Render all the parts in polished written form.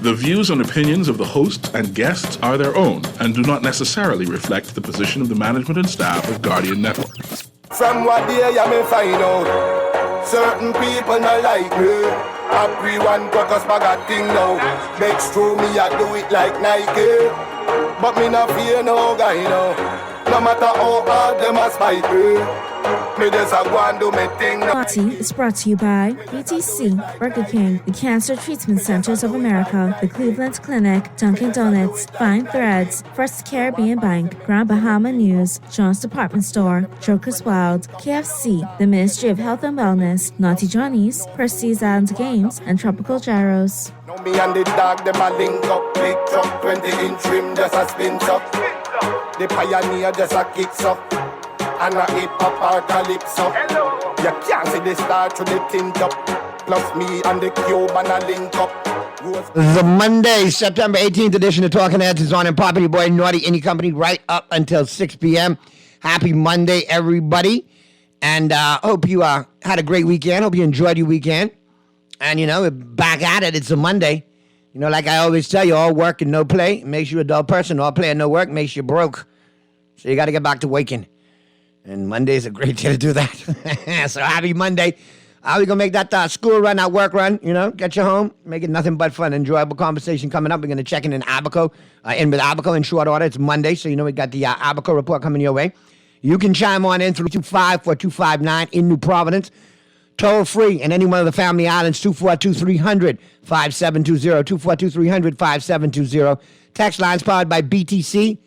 The views and opinions of the host and guests are their own and do not necessarily reflect the position of the management and staff of Guardian Network. From what day I may find out, certain people not like me. Everyone got us bag a thing now. Next to me I do it like Nike, but me not fear no guy now. No matter how hard them a spite me, me just a go and do me thing. Party is brought to you by BTC, Burger King, the Cancer Treatment Centers of America, the Cleveland Clinic, Dunkin' Donuts, Fine Threads, First Caribbean Bank, Grand Bahama News, John's Department Store, Joker's Wild, KFC, the Ministry of Health and Wellness, Naughty Johnny's, Prestige Island Games, and Tropical Gyros. Now me and the dog them a link up, big truck 20-inch rim just a spin up. The pioneer just a kicks up, and a hip-hop calypso. You can't see the star through the tint up, plus me and the cube and a link up. The Monday, September 18th edition of Talking Heads is on in Property Boy Naughty Indie Company right up until 6 p.m. Happy Monday, everybody. And hope you had a great weekend. Hope you enjoyed your weekend. And, we're back at it. It's a Monday. Like I always tell you, all work and no play makes you a dull person. All play and no work makes you broke. So you got to get back to working. And Monday's a great day to do that. So happy Monday. How we going to make that school run, that work run, get you home, make it nothing but fun. Enjoyable conversation coming up. We're going to check in Abaco, with Abaco in short order. It's Monday, so we got the Abaco report coming your way. You can chime on in 325-4259 in New Providence. Toll free in any one of the family islands, 242-300-5720, 242-300-5720. Text lines powered by BTC,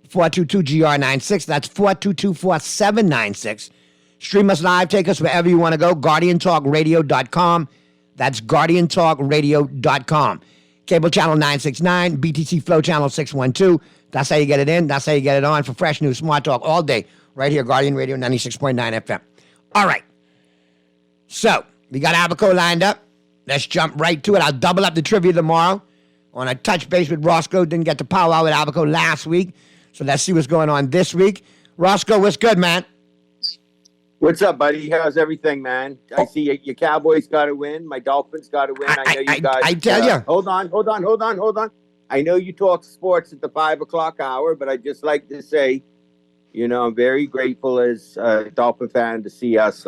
422-GR96. That's 422-4796. Stream us live. Take us wherever you want to go. GuardianTalkRadio.com. That's GuardianTalkRadio.com. Cable channel 969, BTC Flow channel 612. That's how you get it in. That's how you get it on for fresh news, smart talk all day. Right here, Guardian Radio 96.9 FM. All right. So, we got Abaco lined up. Let's jump right to it. I'll double up the trivia tomorrow. On a touch base with Roscoe. Didn't get to powwow with Abaco last week. So let's see what's going on this week. Roscoe, what's good, man? What's up, buddy? How's everything, man? I see your Cowboys got to win. My Dolphins got to win. I know you guys. I tell you. Hold on. I know you talk sports at the 5 o'clock hour, but I just like to say, I'm very grateful as a Dolphin fan to see us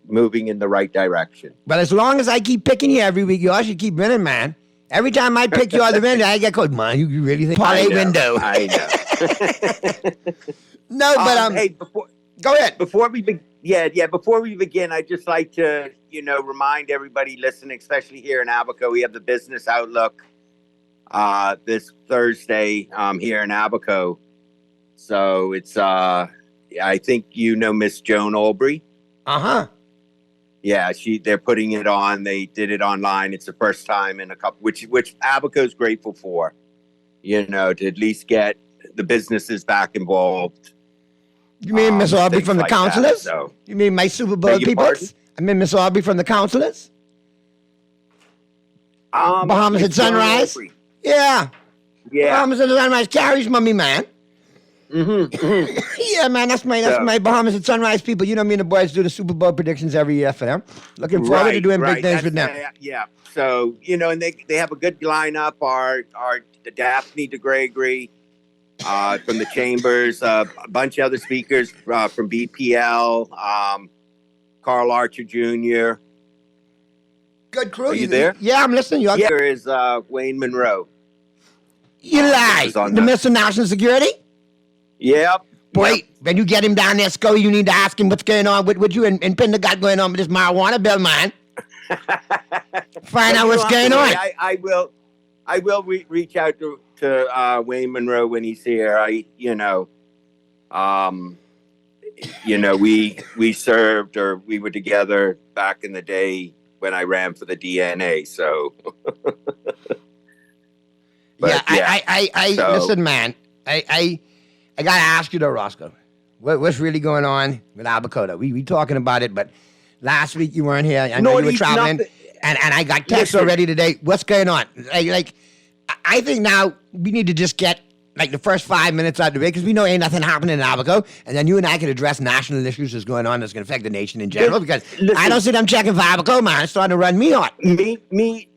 moving in the right direction. But as long as I keep picking you every week, you all should keep winning, man. Every time I pick you on the window, I get called, man, you really think parlay window. I know. No, but hey, go ahead. Before we begin, I'd just like to, remind everybody listening, especially here in Abaco, we have the Business Outlook this Thursday here in Abaco. So it's I think Miss Joan Albury. Uh-huh. Yeah, they're putting it on. They did it online. It's the first time in a couple, which Abaco's grateful for, to at least get the businesses back involved. You mean Miss Aubrey from the like Counselors? So. You mean my Super Bowl people? I mean Miss Aubrey from the Counselors? Bahamas at Sunrise? Aubrey. Yeah. Bahamas at Sunrise. Carrie's mummy, man. Mm-hmm. Yeah, man, that's my Bahamas at Sunrise people. Me and the boys do the Super Bowl predictions every year for them. Looking forward to doing big things with them. Yeah. So, and they have a good lineup. Our Daphne DeGregory from the Chambers, a bunch of other speakers from BPL, Carl Archer Jr. Good crew. Are you there? Yeah, I'm listening. There is Wayne Monroe. You lie. The Mr. National Security? Yep. Boy, when you get him down there, Scully, you need to ask him what's going on with you and Pinder got going on with this marijuana bill, man. Find out what's going on. I will reach out to Wayne Monroe when he's here. We served, or we were together back in the day when I ran for the DNA. So, listen, man. I gotta ask you though, Roscoe, what's really going on with Abaco? We talking about it, but last week you weren't here. I know you were traveling, and I got texts already today. What's going on? I think now we need to just get like the first 5 minutes of the debate, because we know ain't nothing happening in Abaco, and then you and I can address national issues that's going on that's going to affect the nation in general, because Listen. I don't see them checking for Abaco, man. It's starting to run me hot. Me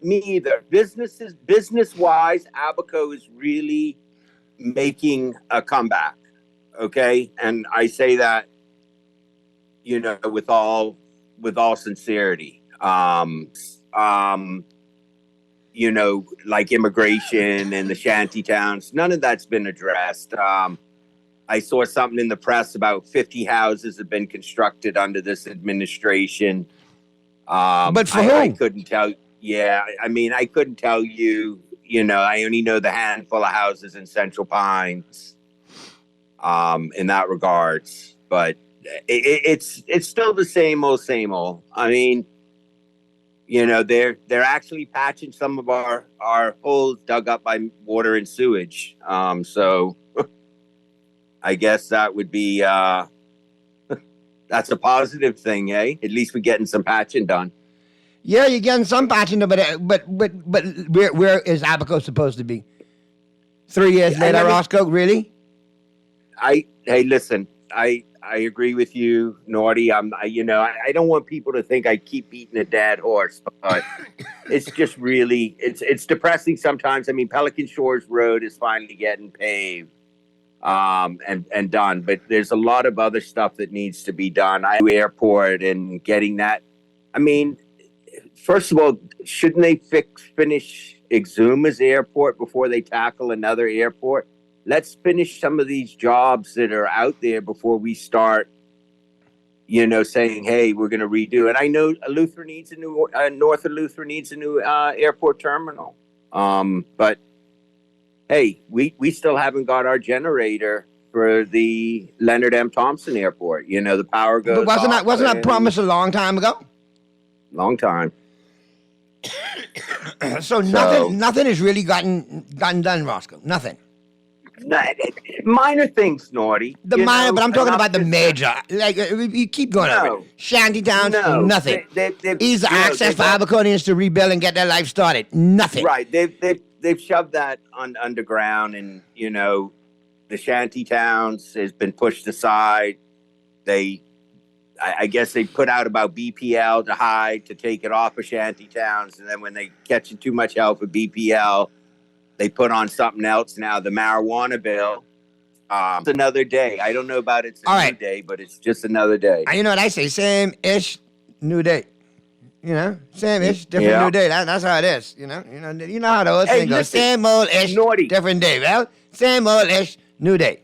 either. Business-wise, Abaco is really making a comeback. Okay, and I say that, with all sincerity. Like immigration and the shanty towns, none of that's been addressed. I saw something in the press about 50 houses have been constructed under this administration. But for who? I couldn't tell. Yeah, I mean, I couldn't tell you. I only know the handful of houses in Central Pines. In that regards, but it's still the same old. I mean, they're actually patching some of our holes dug up by water and sewage. So I guess that would be that's a positive thing, eh? At least we're getting some patching done. Yeah, you're getting some patching, but where is Abaco supposed to be? 3 years later, Roscoe, really? Hey, listen, I agree with you, Naughty. I don't want people to think I keep beating a dead horse, but it's just really, it's depressing sometimes. I mean, Pelican Shores Road is finally getting paved, and done, but there's a lot of other stuff that needs to be done. Airport and getting that. I mean, first of all, shouldn't they finish Exuma's airport before they tackle another airport? Let's finish some of these jobs that are out there before we start, saying, hey, we're going to redo it. I know Luther needs north of Luther needs a new airport terminal. But hey, we still haven't got our generator for the Leonard M. Thompson Airport. The power goes. But wasn't that promised a long time ago? Long time. So nothing has really gotten done, Roscoe. Nothing. Minor things, Naughty. But I'm talking about the major. Like, you keep going over it. Shanty towns, nothing. Ease the access for Abaconians to rebuild and get their life started. Nothing. Right. They've shoved that underground, and the shanty towns has been pushed aside. I guess they put out about BPL to hide, to take it off of shanty towns, and then when they catch too much hell for BPL, they put on something else now, the marijuana bill. It's another day. I don't know about it's a new day, but it's just another day. You know what I say? Same-ish, new day. Same-ish, different new day. That's how it is. You know how the old thing goes. Same old-ish, different day. Well, same old-ish, new day.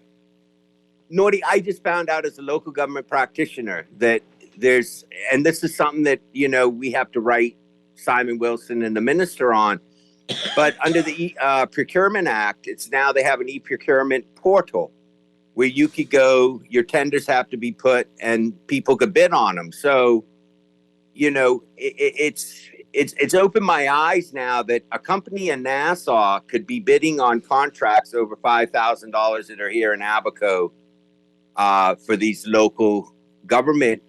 Naughty, I just found out as a local government practitioner that and this is something that, we have to write Simon Wilson and the minister on. But under the Procurement Act, they have an e-procurement portal where you could go, your tenders have to be put, and people could bid on them. So, it's opened my eyes now that a company in Nassau could be bidding on contracts over $5,000 that are here in Abaco for these local government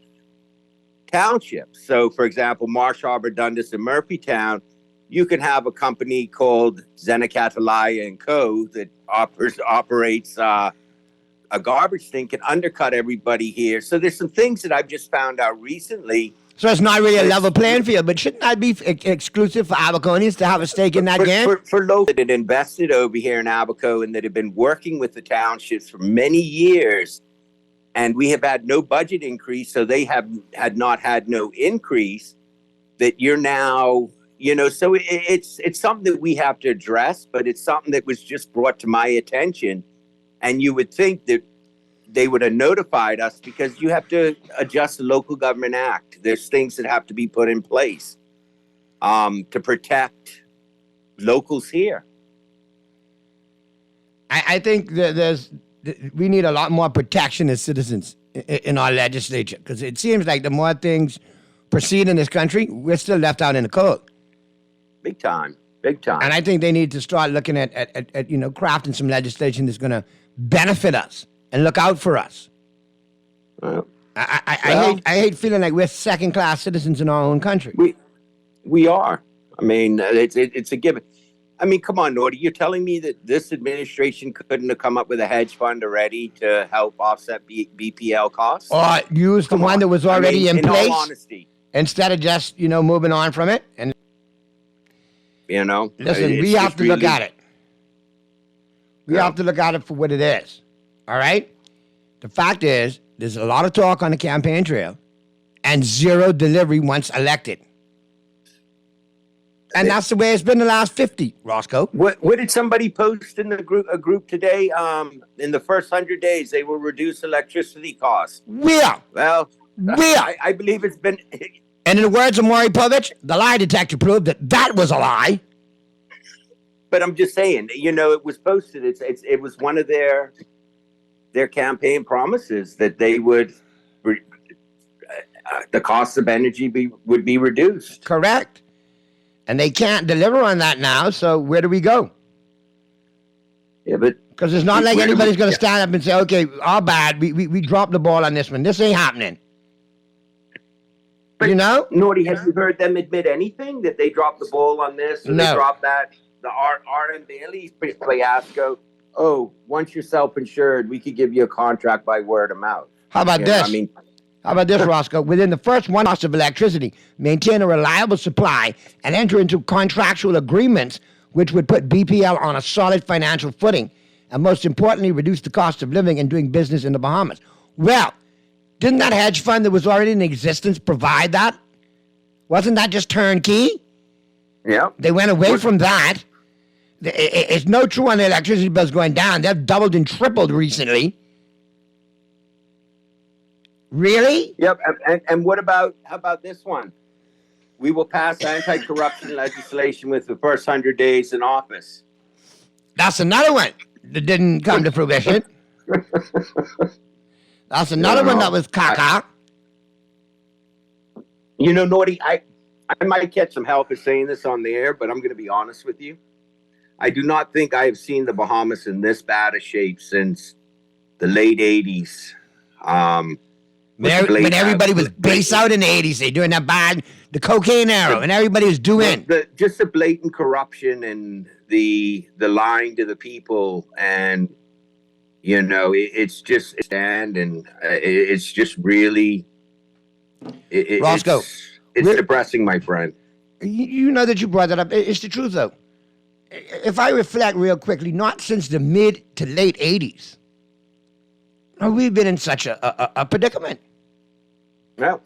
townships. So, for example, Marsh Harbor, Dundas, and Murphytown, you can have a company called Zenacatalaya & Co. that operates a garbage thing, can undercut everybody here. So there's some things that I've just found out recently. So it's not really a level playing field, but shouldn't that be exclusive for Abaconians to have a stake in that game? For local that had invested over here in Abaco and that have been working with the townships for many years, and we have had no budget increase, so they had not had no increase, that you're now... so it's something that we have to address, but it's something that was just brought to my attention. And you would think that they would have notified us, because you have to adjust the Local Government Act. There's things that have to be put in place to protect locals here. I think that we need a lot more protection as citizens in our legislature, because it seems like the more things proceed in this country, we're still left out in the cold. Big time. And I think they need to start looking at crafting some legislation that's going to benefit us and look out for us. I hate feeling like we're second-class citizens in our own country. We are. I mean, it's a given. I mean, come on, Nordy. You're telling me that this administration couldn't have come up with a hedge fund already to help offset BPL costs? Or use the Come one on. that was I already mean, in place all honesty, instead of just, moving on from it. And you know. listen, It's we have just to look really- at it. We Yeah. have to look at it for what it is. All right? The fact is, there's a lot of talk on the campaign trail and zero delivery once elected. And that's the way it's been the last 50, Roscoe. What did somebody post in the group today? In the first 100 days, they will reduce electricity costs. Where? Well, Where? I believe it's been. And in the words of Maury Povich, the lie detector proved that was a lie. But I'm just saying, it was posted. It was one of their campaign promises that they would the cost of energy would be reduced. Correct. And they can't deliver on that now, so where do we go? Yeah, but Because it's not like Where do anybody's we- going to stand up and say, okay, our bad, we dropped the ball on this one. This ain't happening. But- You know? Nordy, have you heard them admit anything that they dropped the ball on this? Or No. They dropped that. The R.M. Bailey's fiasco. Oh, once you're self-insured, we could give you a contract by word of mouth. How about You know, this? I mean, How about this, Roscoe? Within the first 1 cost of electricity, maintain a reliable supply and enter into contractual agreements which would put BPL on a solid financial footing and most importantly, reduce the cost of living and doing business in the Bahamas. Well, didn't that hedge fund that was already in existence provide that? Wasn't that just turnkey? yeah. They went away from that. It's no true on the electricity bills going down. They've doubled and tripled recently. Really? Yep. And how about this one? We will pass anti-corruption legislation with the first 100 days in office. That's another one that didn't come to fruition. That's another one that was caca. Nordy, I might get some help at saying this on the air, but I'm going to be honest with you. I do not think I have seen the Bahamas in this bad a shape since the late 80s. When everybody was based out in the 80s, they doing that bad, the cocaine era, and everybody was doing. Just the blatant corruption and the lying to the people, and it's just it's just really Roscoe, it's depressing, my friend. You know that you brought that up. It's the truth, though. If I reflect real quickly, not since the mid to late 80s, we've been in such a predicament. Well,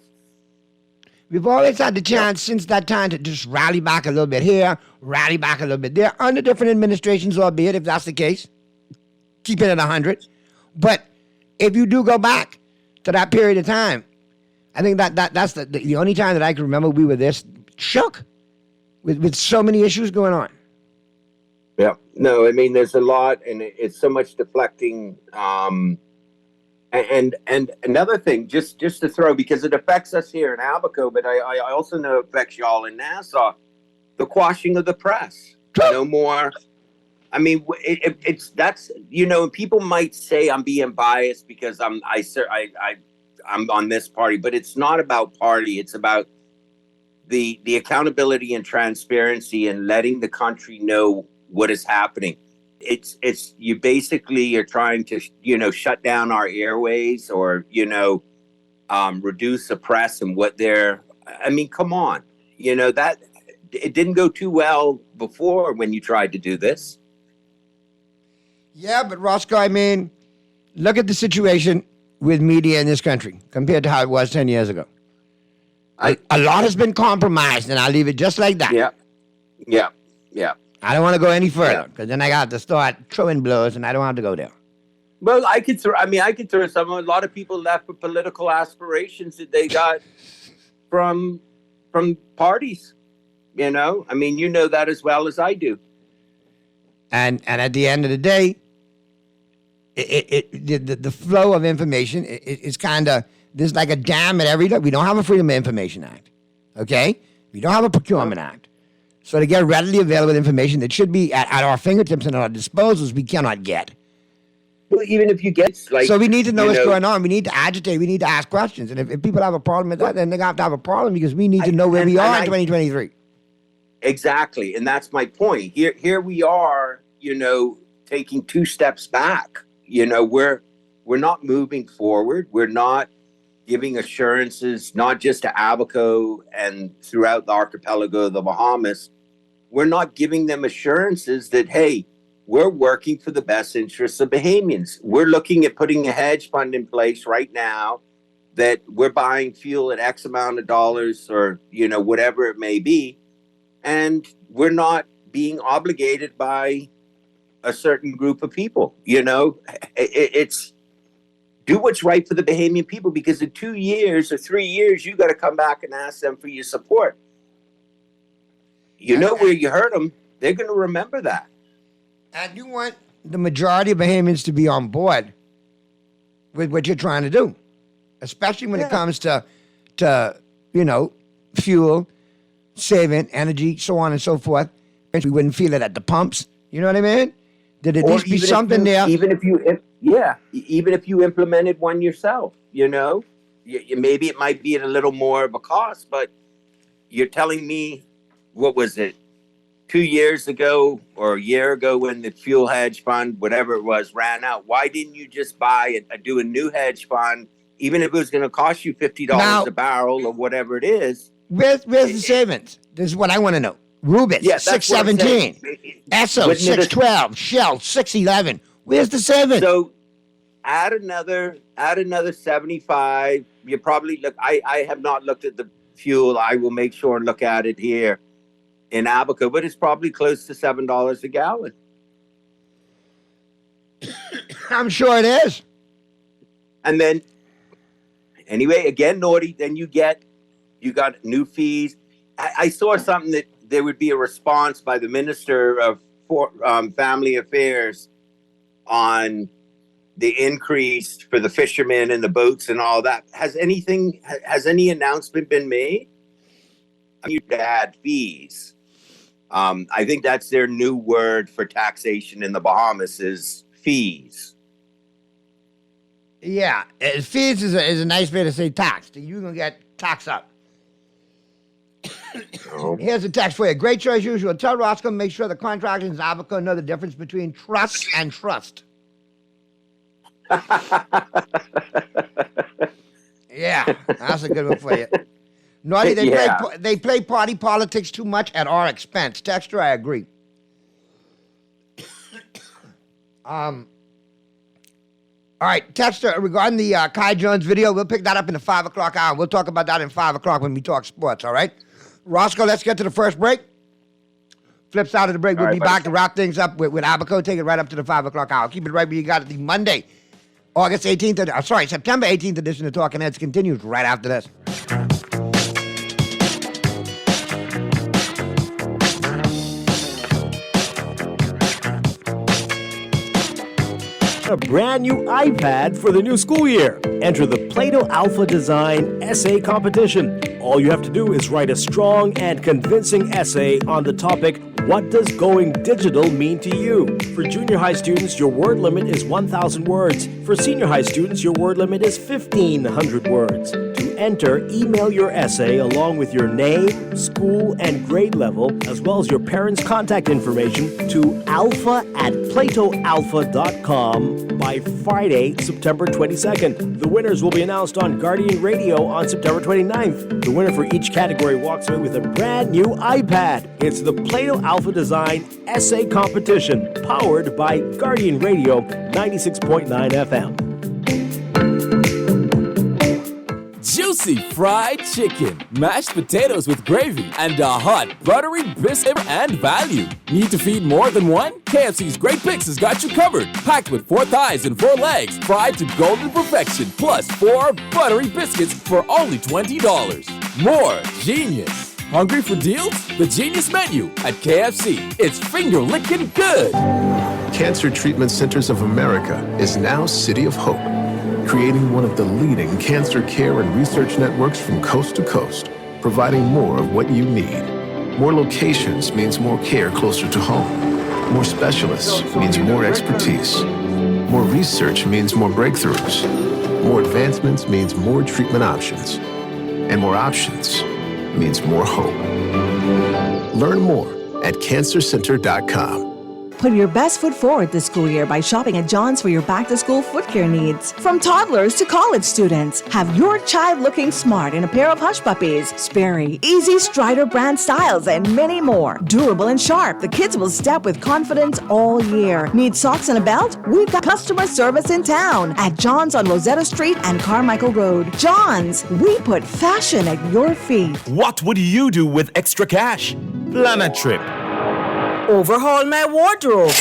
We've always had the chance since that time to just rally back a little bit here, rally back a little bit there, under different administrations, albeit if that's the case. Keep it at 100. But if you do go back to that period of time, I think that's the only time that I can remember we were this shook with so many issues going on. yeah. No, I mean, there's a lot, and it's so much deflecting. And another thing, just to throw, because it affects us here in Abaco, but I also know it affects y'all in Nassau, the quashing of the press. No more. I mean, that's and people might say I'm being biased because I'm on this party, but it's not about party. It's about the accountability and transparency and letting the country know what is happening. It's you basically are trying to shut down our airways or reduce the press and what they're. I mean, come on, that it didn't go too well before when you tried to do this. Yeah, but Roscoe, I mean, look at the situation with media in this country compared to how it was 10 years ago. A lot has been compromised, and I'll leave it just like that. Yeah. I don't want to go any further because then I got to start throwing blows, and I don't have to go there. Well, I could throw some. A lot of people left for political aspirations that they got from parties. I mean, you know that as well as I do. And at the end of the day, the flow of information is kind of, there's like a dam at every day. We don't have a Freedom of Information Act, okay? We don't have a Procurement Act. So to get readily available information that should be at our fingertips and at our disposals, we cannot get. Well, even if you get So we need to know what's going on. We need to agitate. We need to ask questions. And if people have a problem with that, then they have to have a problem because we need to know where we are in 2023. Exactly. And that's my point. Here we are, taking 2 steps back. We're not moving forward. We're not giving assurances, not just to Abaco and throughout the archipelago of the Bahamas. We're not giving them assurances that, hey, we're working for the best interests of Bahamians. We're looking at putting a hedge fund in place right now that we're buying fuel at X amount of dollars or, whatever it may be. And we're not being obligated by a certain group of people. It's do what's right for the Bahamian people, because in 2 years or 3 years, you got to come back and ask them for your support. Where you hurt them, they're going to remember that. And you want the majority of Bahamians to be on board with what you're trying to do, especially when it comes to fuel, saving, energy, so on and so forth. We wouldn't feel it at the pumps. You know what I mean? There'd at least be something there. Even if you implemented one yourself, maybe it might be at a little more of a cost, but you're telling me, what was it, 2 years ago or a year ago when the fuel hedge fund, whatever it was, ran out? Why didn't you just do a new hedge fund, even if it was going to cost you $50 a barrel or whatever it is? Where's the savings? This is what I want to know. Rubis, 617. Esso, 612. Shell, 611. Where's the savings? So add another 75. You probably look. I have not looked at the fuel. I will make sure and look at it here in Abaco, but it's probably close to $7 a gallon. I'm sure it is. And then, anyway, again, Naughty, then you got new fees. I saw something that there would be a response by the Minister of Family Affairs on the increase for the fishermen and the boats and all that. Has any announcement been made? You add fees. I think that's their new word for taxation in the Bahamas is fees. Yeah, fees is a nice way to say tax. You're going to get taxed up. Here's a text for you. Great choice, usual. Tell Roscoe, make sure the contractors in Abaco know the difference between trust and trust. Yeah, that's a good one for you. Naughty, they play party politics too much at our expense. Texter, I agree. All right, Texter, regarding the Kai Jones video, we'll pick that up in the 5 o'clock hour. We'll talk about that in 5 o'clock when we talk sports, all right? Roscoe, let's get to the first break. Flip side of the break, we'll be back to wrap things up with Abaco. Take it right up to the 5 o'clock hour. Keep it right where you got it. The Monday, September 18th edition of Talking Heads continues right after this. A brand new iPad for the new school year. Enter the Plato Alpha Design Essay Competition. All you have to do is write a strong and convincing essay on the topic, what does going digital mean to you? For junior high students, your word limit is 1,000 words. For senior high students, your word limit is 1,500 words. To enter, email your essay along with your name, school, and grade level, as well as your parents' contact information to alpha@platoalpha.com by Friday, September 22nd. The winners will be announced on Guardian Radio on September 29th. The winner for each category walks away with a brand new iPad. It's the Plato Alpha Design Essay Competition, powered by Guardian Radio 96.9 FM. Juicy fried chicken, mashed potatoes with gravy, and a hot buttery biscuit and value. Need to feed more than one? KFC's Great Picks has got you covered. Packed with 4 thighs and 4 legs, fried to golden perfection, plus 4 buttery biscuits for only $20. More genius. Hungry for deals? The Genius Menu at KFC. It's finger-licking good. Cancer Treatment Centers of America is now City of Hope, creating one of the leading cancer care and research networks from coast to coast, providing more of what you need. More locations means more care closer to home. More specialists means more expertise. More research means more breakthroughs. More advancements means more treatment options. And more options means more hope. Learn more at cancercenter.com. Put your best foot forward this school year by shopping at John's for your back-to-school foot care needs. From toddlers to college students, have your child looking smart in a pair of Hush Puppies, Sperry, Easy Strider brand styles, and many more. Durable and sharp, the kids will step with confidence all year. Need socks and a belt? We've got customer service in town at John's on Rosetta Street and Carmichael Road. John's, we put fashion at your feet. What would you do with extra cash? Plan a trip. Overhaul my wardrobe.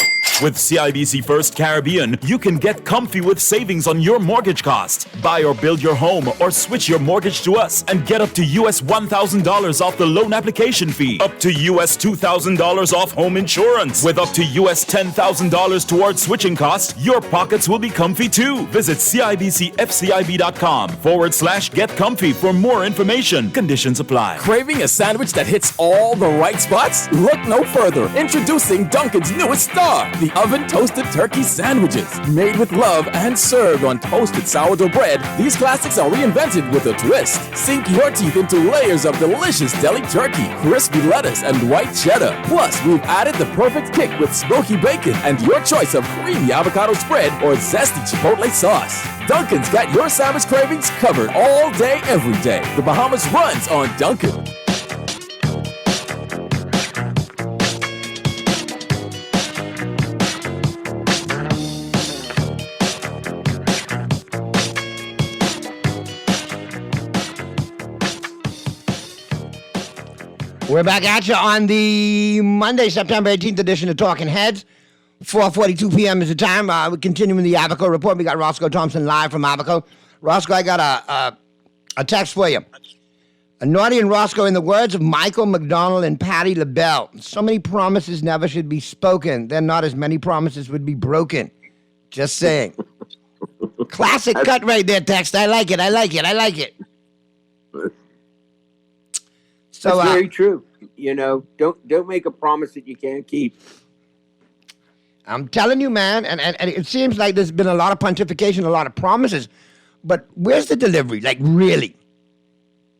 With CIBC First Caribbean, you can get comfy with savings on your mortgage cost. Buy or build your home or switch your mortgage to us and get up to US $1,000 off the loan application fee. Up to US $2,000 off home insurance. With up to US $10,000 towards switching costs, your pockets will be comfy too. Visit CIBCFCIB.com/get comfy for more information. Conditions apply. Craving a sandwich that hits all the right spots? Look no further. Introducing Dunkin's newest star, the oven toasted turkey sandwiches. Made with love and served on toasted sourdough bread, these classics are reinvented with a twist. Sink your teeth into layers of delicious deli turkey, crispy lettuce, and white cheddar. Plus, we've added the perfect kick with smoky bacon and your choice of creamy avocado spread or zesty chipotle sauce. Dunkin's got your sandwich cravings covered all day, every day. The Bahamas runs on Dunkin'. We're back at you on the Monday, September 18th edition of Talking Heads. 4:42 p.m. is the time. We're continuing the Abaco report. We got Roscoe Thompson live from Abaco. Roscoe, I got a text for you. Naughty and Roscoe, in the words of Michael McDonald and Patti LaBelle, so many promises never should be spoken. Then not as many promises would be broken. Just saying. Classic cut right there, text. I like it. So, that's very true. You know, don't make a promise that you can't keep. I'm telling you, man, and it seems like there's been a lot of pontification, a lot of promises, but where's the delivery? Like, really?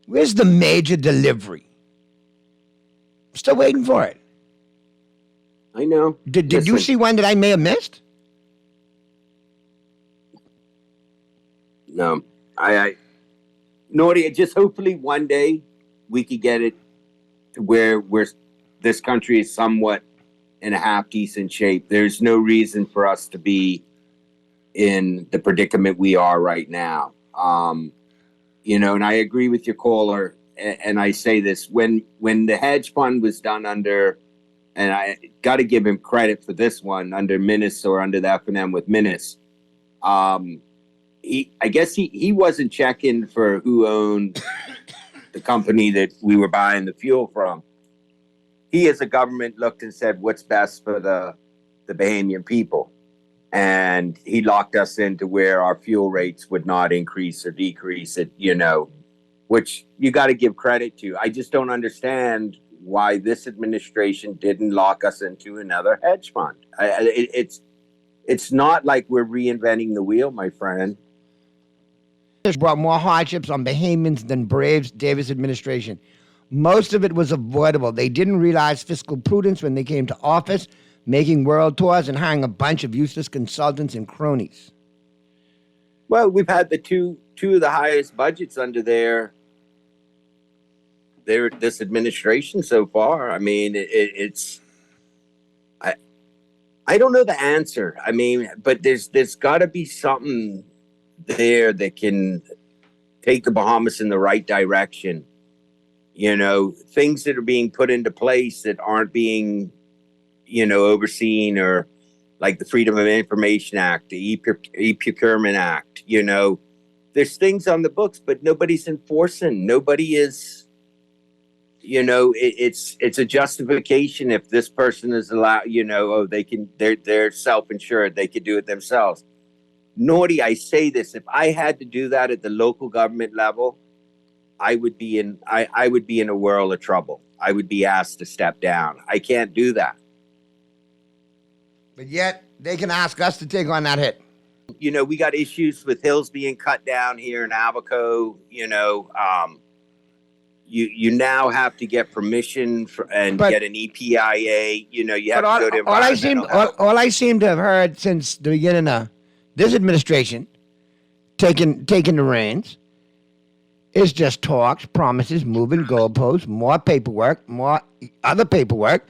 Where's the major delivery? Still waiting for it. I know. Did you see one that I may have missed? No. Naughty, just hopefully one day we could get it to where this country is somewhat in a half decent shape. There's no reason for us to be in the predicament we are right now. You know, and I agree with your caller, and I say this, when the hedge fund was done under, and I got to give him credit for this one, under Minnis or under the F&M with Minnis, I guess he wasn't checking for who owned the company that we were buying the fuel from. He, as a government, looked and said, what's best for the Bahamian people? And he locked us into where our fuel rates would not increase or decrease, which you got to give credit to. I just don't understand why this administration didn't lock us into another hedge fund. It's not like we're reinventing the wheel, my friend. This brought more hardships on Bahamians than Braves Davis administration. Most of it was avoidable. They didn't realize fiscal prudence when they came to office, making world tours and hiring a bunch of useless consultants and cronies. Well, we've had the two of the highest budgets under this administration so far. I mean, I don't know the answer. I mean, but there's got to be something there that can take the Bahamas in the right direction. You know, things that are being put into place that aren't being, overseen, or like the Freedom of Information Act, the E-Procurement Act, there's things on the books, but nobody's enforcing. Nobody is, it's a justification if this person is allowed, they're self-insured, they could do it themselves. Naughty, I say this, if I had to do that at the local government level, I would be in a world of trouble. I would be asked to step down. I can't do that. But yet they can ask us to take on that hit. We got issues with hills being cut down here in Abaco. you now have to get permission and get an EPIA. You know, you have to go to environmental health. All I seem to have heard since the beginning of this administration taking the reins is just talks, promises, moving goalposts, more paperwork, more other paperwork,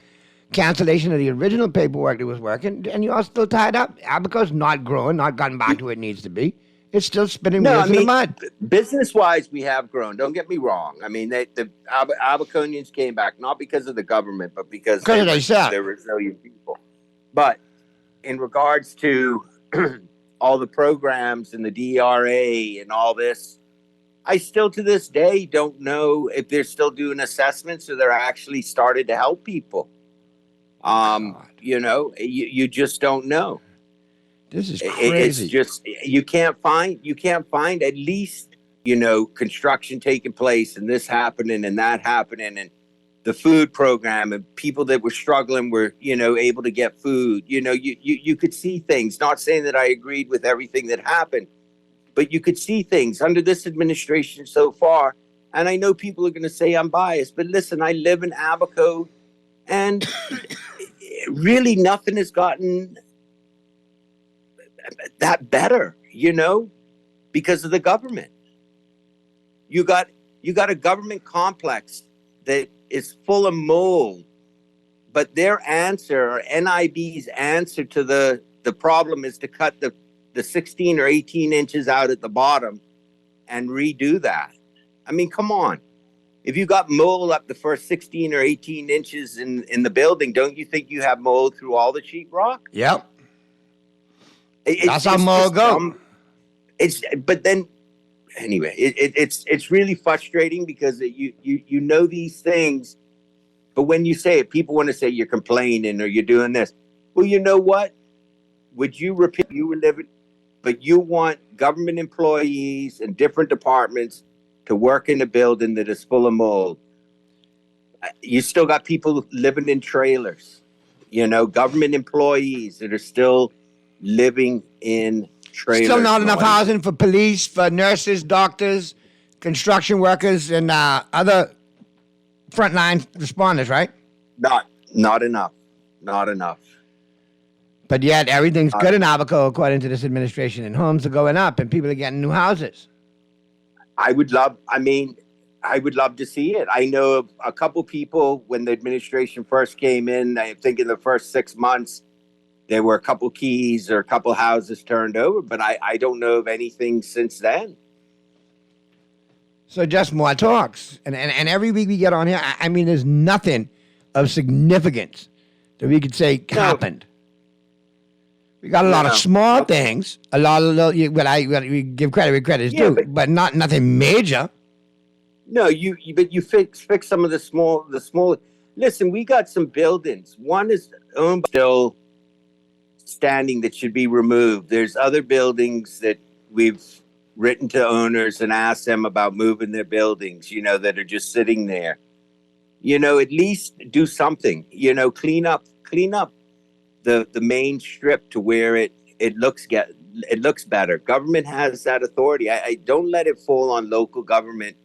cancellation of the original paperwork that was working, and you're all still tied up. Abaco's not growing, not gotten back to where it needs to be. It's still spinning wheels in the mud. Business-wise, we have grown. Don't get me wrong. I mean, the Abaconians came back not because of the government, but because they're resilient people. But in regards to all the programs and the DRA and all this, I still to this day don't know if they're still doing assessments or they're actually started to help people. You know, you just don't know. This is crazy. It's just you can't find at least, you know, construction taking place and this happening and that happening and the food program and people that were struggling were, you know, able to get food. You know, you could see things. Not saying that I agreed with everything that happened, but you could see things under this administration so far. And I know people are going to say I'm biased, but listen, I live in Abaco, and really nothing has gotten that better, you know, because of the government. You got a government complex that is full of mold, but their answer, or NIB's answer to the problem is to cut the 16 or 18 inches out at the bottom and redo that. I mean, come on. If you got mold up the first 16 or 18 inches in the building, don't you think you have mold through all the sheetrock? Yep. That's how mold goes. But then, anyway, it's really frustrating because you know these things, but when you say it, people want to say you're complaining or you're doing this. Well, you know what? Would you repeat? You were living, but you want government employees and different departments to work in a building that is full of mold. You still got people living in trailers, you know, government employees that are still living in trailers. Still not enough housing for police, for nurses, doctors, construction workers, and other frontline responders, right? Not enough. Not enough. But yet everything's good in Abaco according to this administration, and homes are going up and people are getting new houses. I would love to see it. I know of a couple people when the administration first came in. I think in the first 6 months, there were a couple keys or a couple houses turned over, but I don't know of anything since then. So just more talks. And every week we get on here, I mean, there's nothing of significance that we could say happened. We got a lot of small things, a lot of little, we give credit where credit is due, but nothing major. No, but you fix some of the small. Listen, we got some buildings. One is owned still standing that should be removed. There's other buildings that we've written to owners and asked them about moving their buildings, you know, that are just sitting there. You know, at least do something, you know, clean up the main strip to where it looks better. Government has that authority. I don't let it fall on local government.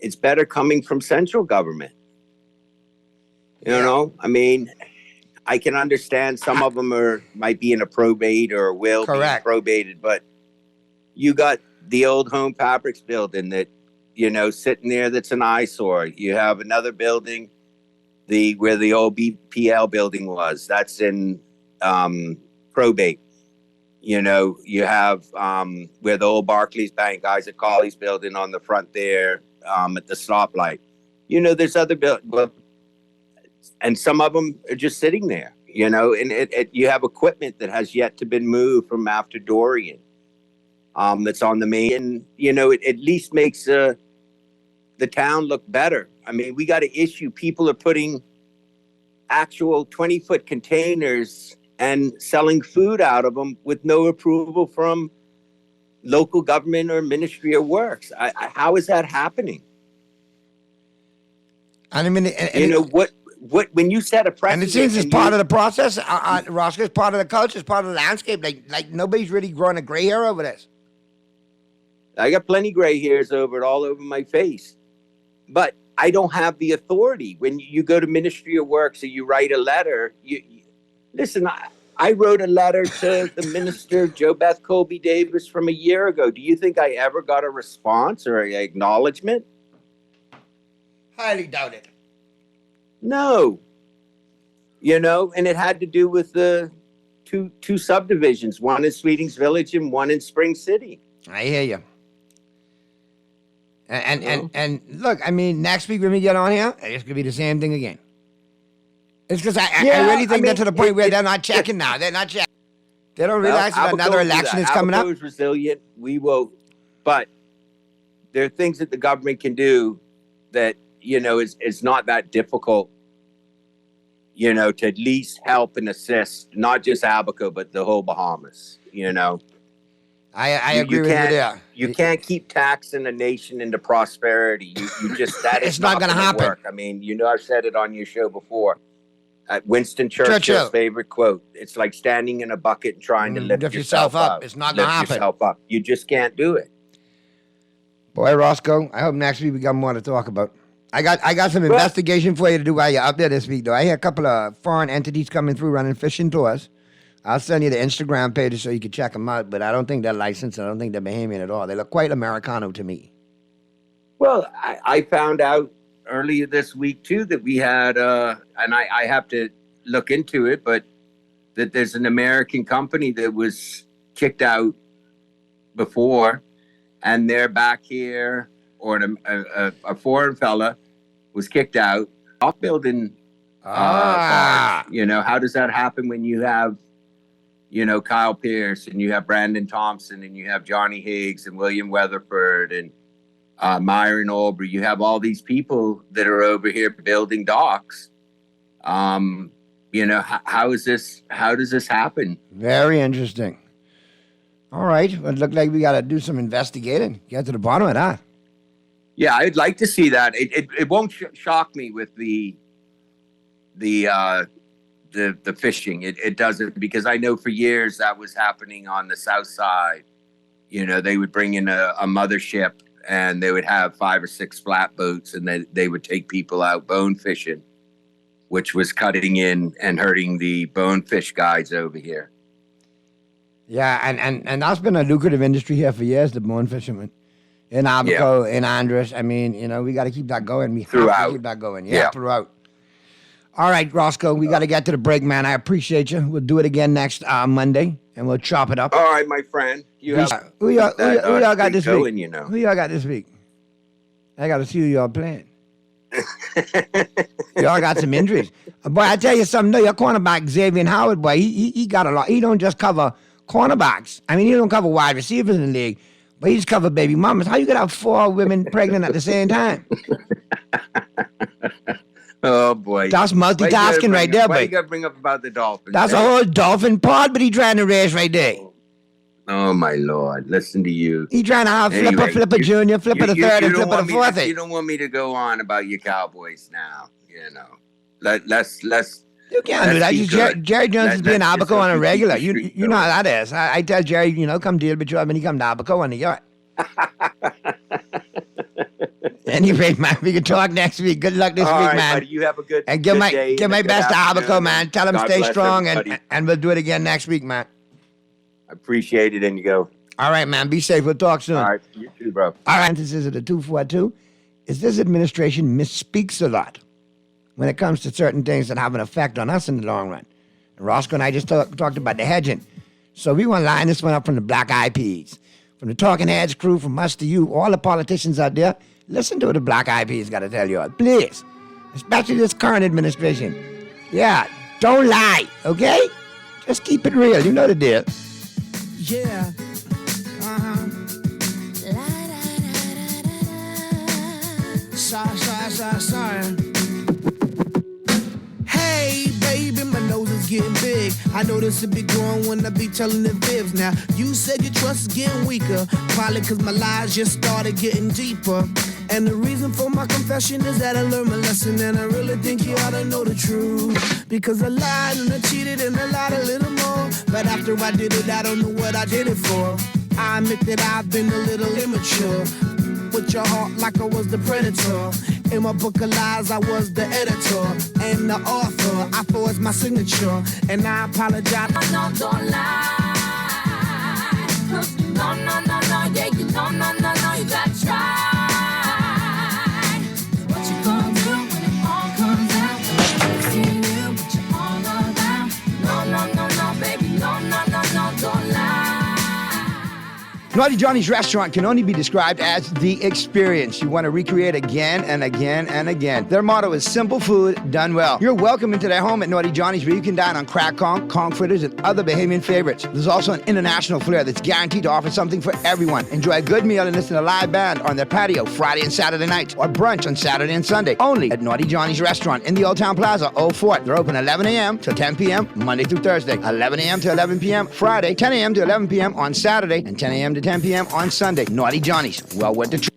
It's better coming from central government. You know, I mean, I can understand some of them might be in a probate or will be probated, but you got the old Home Fabrics building that, you know, sitting there that's an eyesore. You have another building, where the old BPL building was. That's in probate. You know, you have where the old Barclays Bank, Isaac Colley's building on the front there at the stoplight. You know, there's other buildings, and some of them are just sitting there, you know, and you have equipment that has yet to been moved from after Dorian that's on the main, and, you know, it at least makes the town look better. I mean, we got an issue. People are putting actual 20-foot containers and selling food out of them with no approval from local government or Ministry of Works. How is that happening? I mean, you know, what when you set a precedent, and it seems it's part of the process, Roscoe, it's part of the culture, it's part of the landscape. Like nobody's really growing a gray hair over this. I got plenty gray hairs all over my face. But I don't have the authority. When you go to Ministry of Works or you write a letter, listen, I wrote a letter to the minister, Jo Beth Colby Davis, from a year ago. Do you think I ever got a response or an acknowledgement? Highly doubt it. No. And it had to do with the two subdivisions, one in Sweetings Village and one in Spring City. I hear you. And look, I mean, next week when we get on here, it's gonna be the same thing again. It's because I really think they're to the point where they're not checking now. They're not checking. They don't realize that another election is coming up. Abaco is resilient. We will, but there are things that the government can do that is not that difficult. To at least help and assist, not just Abaco, but the whole Bahamas. I agree with you there. You can't keep taxing a nation into prosperity. You just that It's is not gonna happen. Work. I mean, I've said it on your show before. Winston Churchill's favorite quote: "It's like standing in a bucket and trying to lift yourself up. It's not gonna happen. Yourself up. You just can't do it." Boy, Roscoe, I hope next week we got more to talk about. I got some investigation for you to do while you're up there this week, though. I hear a couple of foreign entities coming through running fishing tours. I'll send you the Instagram pages so you can check them out, but I don't think they're licensed. I don't think they're Bahamian at all. They look quite Americano to me. Well, I found out earlier this week, too, that we had, and I have to look into it, but that there's an American company that was kicked out before, and they're back here, or a foreign fella was kicked out. Off building bars. How does that happen when you have, Kyle Pierce and you have Brandon Thompson and you have Johnny Higgs and William Weatherford and Myron Aubrey? You have all these people that are over here building docks. How does this happen? Very interesting. All right. Well, it looked like we got to do some investigating. Get to the bottom of that. Yeah, I'd like to see that. It won't shock me with the fishing. It doesn't, because I know for years that was happening on the south side. They would bring in a mothership and they would have 5 or 6 flatboats and they would take people out bone fishing, which was cutting in and hurting the bonefish guys over here. Yeah, and that's been a lucrative industry here for years, the bone fishermen. In Abaco, in Andros. I mean, we got to keep that going. We have to keep that going. Yeah, throughout. All right, Roscoe, we got to get to the break, man. I appreciate you. We'll do it again next Monday, and we'll chop it up. All right, my friend. Who y'all got this week? Who y'all got this week? I got to see who y'all playing. Y'all got some injuries. Boy, I tell you something. No, your cornerback, Xavier Howard, boy, he got a lot. He don't just cover cornerbacks. I mean, he don't cover wide receivers in the league. But he's covered baby mamas. How you gonna have 4 women pregnant at the same time? Oh boy, that's multitasking right there. Why you gotta bring up about the Dolphins? That's a whole dolphin pod, but he trying to race right there. Oh my Lord! Listen to you. He trying to have Flipper Junior, Flipper the third, and Flipper the fourth. You don't want me to go on about your Cowboys now. Let's. You can't do that. Jerry Jones is being Abaco on a regular. You know how that is. I tell Jerry, come deal with you, and he come to Abaco on the yacht. Anyway, man, we can talk next week. Good luck this week, man. Buddy, you have a good and give day my best to Abaco, man. Tell him God stay strong, everybody. and we'll do it again next week, man. I appreciate it, and you go. All right, man. Be safe. We'll talk soon. All right, you too, bro. All right, this is the 242. Is this administration misspeaks a lot when it comes to certain things that have an effect on us in the long run. And Roscoe and I just talked about the hedging. So we want to line this one up from the Black Eyed Peas. From the Talking Heads crew, from us to you, all the politicians out there, listen to what the Black Eyed Peas got to tell you all. Please. Especially this current administration. Yeah, don't lie, okay? Just keep it real. You know the deal. Yeah. Sorry. Hey, baby, my nose is getting big. I know this will be growing when I be telling the fibs. Now, you said your trust is getting weaker. Probably because my lies just started getting deeper. And the reason for my confession is that I learned my lesson. And I really think you ought to know the truth. Because I lied and I cheated and I lied a little more. But after I did it, I don't know what I did it for. I admit that I've been a little immature. With your heart like I was the predator. In my book of lies, I was the editor and the author. I forged my signature, and I apologize. No, don't lie. No, yeah, you know, you gotta try. What you gonna do when it all comes out? Seeing you, what you all about? No, baby, no, don't lie. Naughty Johnny's restaurant can only be described as the experience you want to recreate again and again and again. Their motto is simple food done well. You're welcome into their home at Naughty Johnny's, where you can dine on crack conch fritters, and other Bahamian favorites. There's also an international flair that's guaranteed to offer something for everyone. Enjoy a good meal and listen to a live band on their patio Friday and Saturday nights, or brunch on Saturday and Sunday, only at Naughty Johnny's restaurant in the Old Town Plaza, Old Fort. They're open 11 a.m. till 10 p.m. Monday through Thursday, 11 a.m. to 11 p.m. Friday, 10 a.m. to 11 p.m. on Saturday, and 10 a.m. to 10 p.m. on Sunday. Naughty Johnny's, well worth the trip.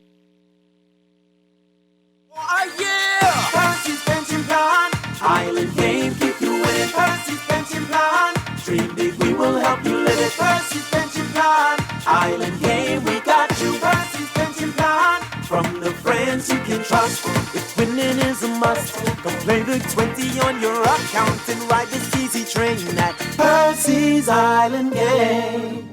Oh yeah! Percy's pension plan. Island game, keep you winning. Percy's pension plan. Dream big, we will help you live it. Percy's pension plan. Island game, we got you. Percy's pension plan. From the friends you can trust. If winning is a must, come play the 20 on your account and ride this easy train at Percy's Island Game.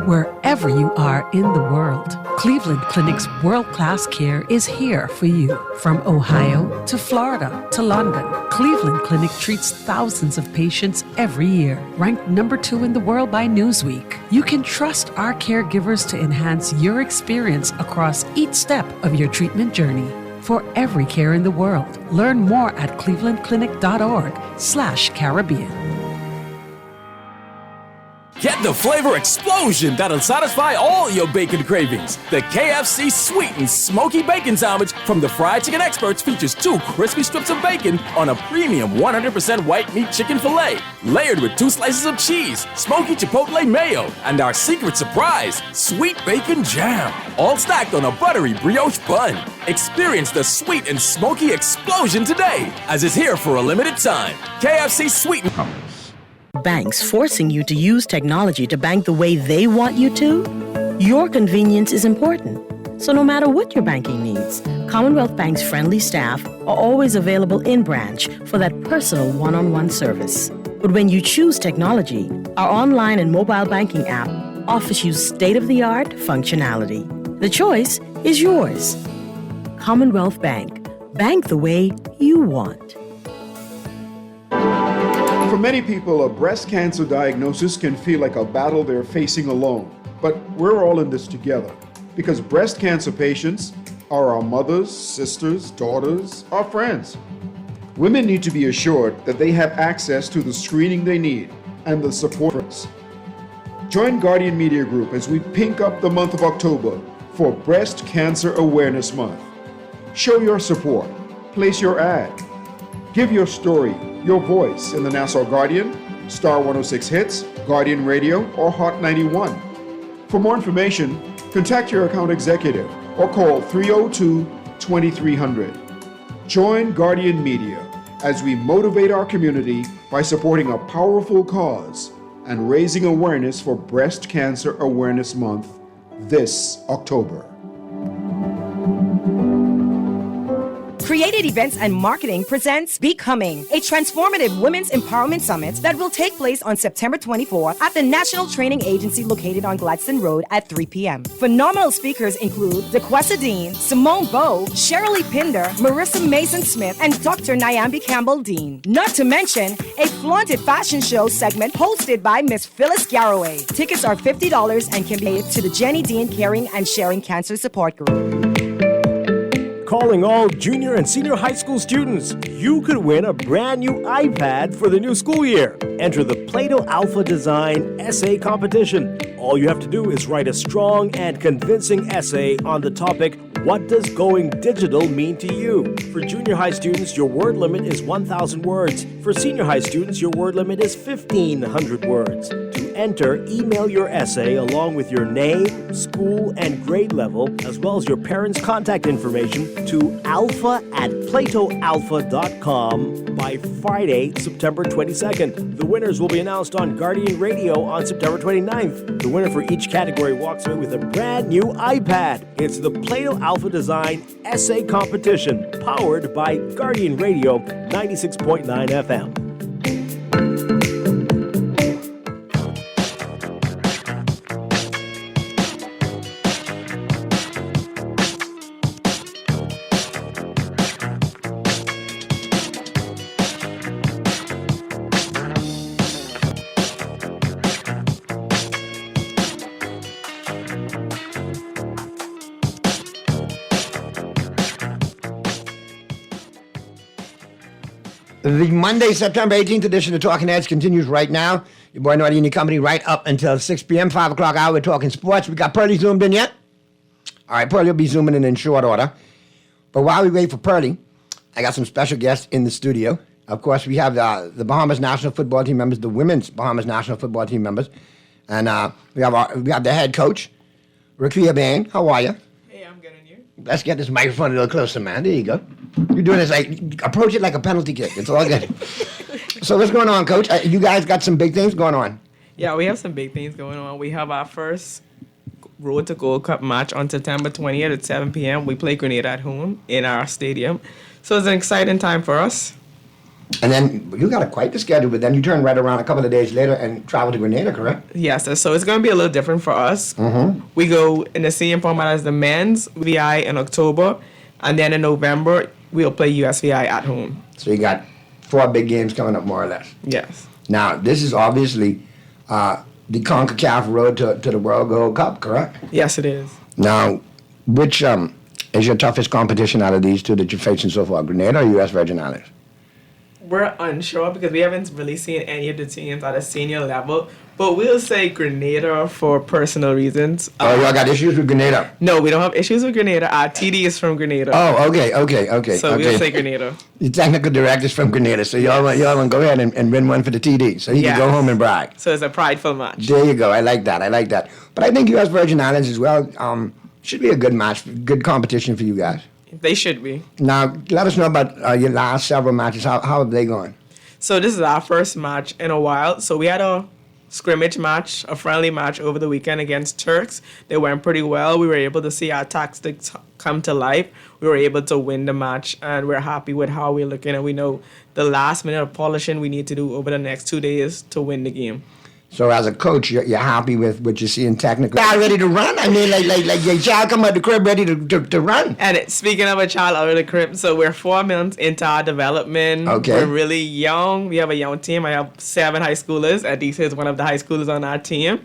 Wherever you are in the world, Cleveland Clinic's world-class care is here for you. From Ohio to Florida to London, Cleveland Clinic treats thousands of patients every year. Ranked number 2 in the world by Newsweek, you can trust our caregivers to enhance your experience across each step of your treatment journey. For every care in the world, learn more at clevelandclinic.org/Caribbean. Get the flavor explosion that'll satisfy all your bacon cravings. The KFC Sweet and Smoky Bacon Sandwich from the Fried Chicken Experts features 2 crispy strips of bacon on a premium 100% white meat chicken filet, layered with 2 slices of cheese, smoky chipotle mayo, and our secret surprise, sweet bacon jam, all stacked on a buttery brioche bun. Experience the sweet and smoky explosion today, as it's here for a limited time. KFC Sweet and... Banks forcing you to use technology to bank the way they want you to? Your convenience is important. So no matter what your banking needs, Commonwealth Bank's friendly staff are always available in branch for that personal one-on-one service. But when you choose technology, our online and mobile banking app offers you state-of-the-art functionality. The choice is yours. Commonwealth Bank. Bank the way you want. For many people, a breast cancer diagnosis can feel like a battle they're facing alone. But we're all in this together, because breast cancer patients are our mothers, sisters, daughters, our friends. Women need to be assured that they have access to the screening they need and the support. Join Guardian Media Group as we pink up the month of October for Breast Cancer Awareness Month. Show your support, place your ad, give your story, your voice in the Nassau Guardian, Star 106 Hits, Guardian Radio, or Hot 91. For more information, contact your account executive or call 302-2300. Join Guardian Media as we motivate our community by supporting a powerful cause and raising awareness for Breast Cancer Awareness Month this October. Creative Events and Marketing presents Becoming, a transformative women's empowerment summit that will take place on September 24 at the National Training Agency located on Gladstone Road at 3 p.m. Phenomenal speakers include DeQuesta Dean, Simone Bowe, Shirley Pinder, Marissa Mason-Smith, and Dr. Nyambi Campbell-Dean. Not to mention a flaunted fashion show segment hosted by Miss Phyllis Garraway. Tickets are $50 and can be paid to the Jenny Dean Caring and Sharing Cancer Support Group. Calling all junior and senior high school students, you could win a brand new iPad for the new school year. Enter the Play-Doh Alpha Design Essay Competition. All you have to do is write a strong and convincing essay on the topic, what does going digital mean to you? For junior high students, your word limit is 1,000 words. For senior high students, your word limit is 1,500 words. To To enter, email your essay along with your name, school, and grade level, as well as your parents' contact information to alpha@platoalpha.com by Friday, September 22nd. The winners will be announced on Guardian Radio on September 29th. The winner for each category walks away with a brand new iPad. It's the Plato Alpha Design Essay Competition, powered by Guardian Radio 96.9 FM. The Monday, September 18th edition of Talking Heads continues right now. Your boy Naughty and your company right up until 6 p.m., 5 o'clock hour. We're talking sports. We got Pearly zoomed in yet? All right, Pearly will be zooming in short order. But while we wait for Pearly, I got some special guests in the studio. Of course, we have the Bahamas national football team members, the women's Bahamas national football team members. And we have the head coach, Rakia Bain. How are you? Hey, I'm good, and you? Let's get this microphone a little closer, man. There you go. You're doing this approach it like a penalty kick. It's all good. So what's going on, Coach? You guys got some big things going on. Yeah, we have some big things going on. We have our first Road to Gold Cup match on September 20th at 7 p.m. We play Grenada at home in our stadium. So it's an exciting time for us. And then you got quite the schedule, but then you turn right around a couple of days later and travel to Grenada, correct? Yes, so it's going to be a little different for us. Mm-hmm. We go in the same format as the men's VI in October, and then in November, we'll play USVI at home. So you got 4 big games coming up, more or less. Yes. Now, this is obviously the CONCACAF road to the World Gold Cup, correct? Yes, it is. Now, which is your toughest competition out of these two that you're facing so far, Grenada or U.S. Virgin Islands? We're unsure because we haven't really seen any of the teams at a senior level, but we'll say Grenada for personal reasons. Oh, y'all got issues with Grenada? No, we don't have issues with Grenada. Our TD is from Grenada. Oh, okay. So we'll say Grenada. The technical director's from Grenada, so y'all want to go ahead and win one for the TD, so he can go home and brag. So it's a prideful match. There you go. I like that. But I think U.S. Virgin Islands as well should be a good match, good competition for you guys. They should be. Now, let us know about your last several matches. How have they gone? So this is our first match in a while. So we had a scrimmage match, a friendly match over the weekend against Turks. They went pretty well. We were able to see our tactics come to life. We were able to win the match, and we're happy with how we're looking. And we know the last minute of polishing we need to do over the next 2 days to win the game. So as a coach, you're happy with what you're seeing technically? Child ready to run? I mean, like your child come out the crib ready to run. And speaking of a child out of the crib, so we're 4 months into our development. Okay. We're really young. We have a young team. I have 7 high schoolers. Adisa is one of the high schoolers on our team.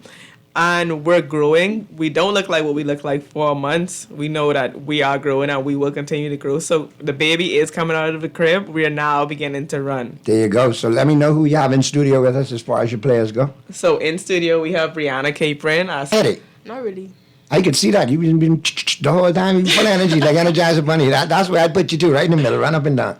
And we're growing. We don't look like what we look like 4 months. We know that we are growing and we will continue to grow. So the baby is coming out of the crib. We are now beginning to run. There you go. So let me know who you have in studio with us as far as your players go. So in studio, we have Brianna Capron. Eddie. Not really. I could see that. You've been the whole time. You're full of energy, like Energizer Bunny. That's where I'd put you to, right in the middle, run up and down.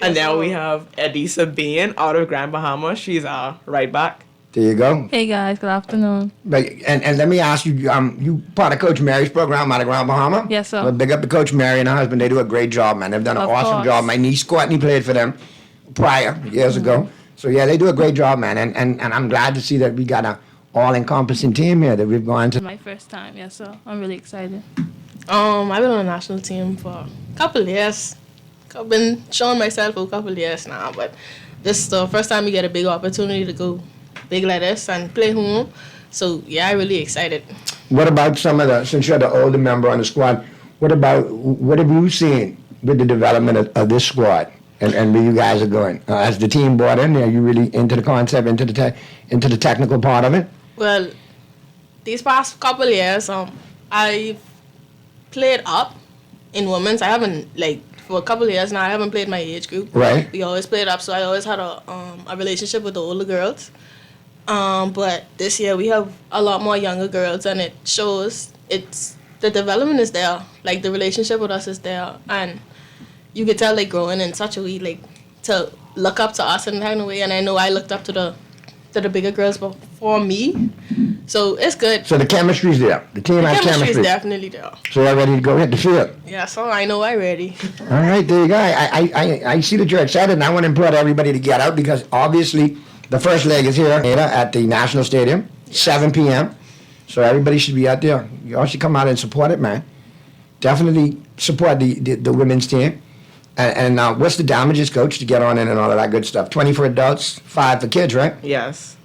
And now we have Adisa Bain out of Grand Bahama. She's our right back. There you go. Hey guys, good afternoon. But, and let me ask you, you part of Coach Mary's program out of Grand Bahama? Yes, sir. Well, big up to Coach Mary and her husband. They do a great job, man. They've done an awesome job. My niece Courtney played for them years ago. So yeah, they do a great job, man. And I'm glad to see that we got a all-encompassing team here that we've gone to. My first time, yes, sir. I'm really excited. I've been on the national team for a couple of years. I've been showing myself for a couple of years now, but this is the first time we get a big opportunity to go big like this and play home. So yeah, I'm really excited. What about since you're the older member on the squad, what have you seen with the development of this squad and where you guys are going? As the team bought in, are you really into the concept, into the technical part of it? Well, these past couple of years, I've played up in women's. I haven't, for a couple of years now, I haven't played my age group. Right. We always played up, so I always had a relationship with the older girls. But this year we have a lot more younger girls, and it shows the development is there. Like, the relationship with us is there, and you can tell they're growing in such a way, to look up to us in that kind of way. And I know I looked up to the bigger girls for me. So it's good. So the chemistry's there. The team The has chemistry chemistry. is definitely there. So you're ready to go hit the field. Yeah, so I know I'm ready. All right, there you go. I see that you're excited, and I want to implore everybody to get out because obviously the first leg is here at the National Stadium, 7 p.m. So everybody should be out there. You all should come out and support it, man. Definitely support the women's team. And what's the damages, Coach, to get on in and all of that good stuff? 20 for adults, 5 for kids, right? Yes.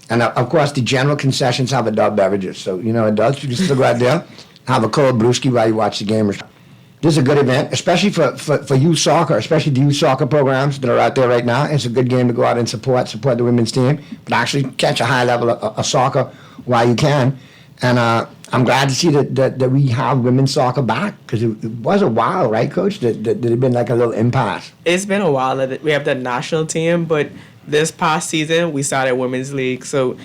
And of course, the general concessions have adult beverages. So, adults, you can still go out there, have a cold brewski while you watch the game. This is a good event, especially for youth soccer, especially the youth soccer programs that are out there right now. It's a good game to go out and support the women's team, but actually catch a high level of soccer while you can. And I'm glad to see that we have women's soccer back because it was a while, right, Coach, that it had been like a little impasse. It's been a while that we have the national team, but this past season we started women's league. So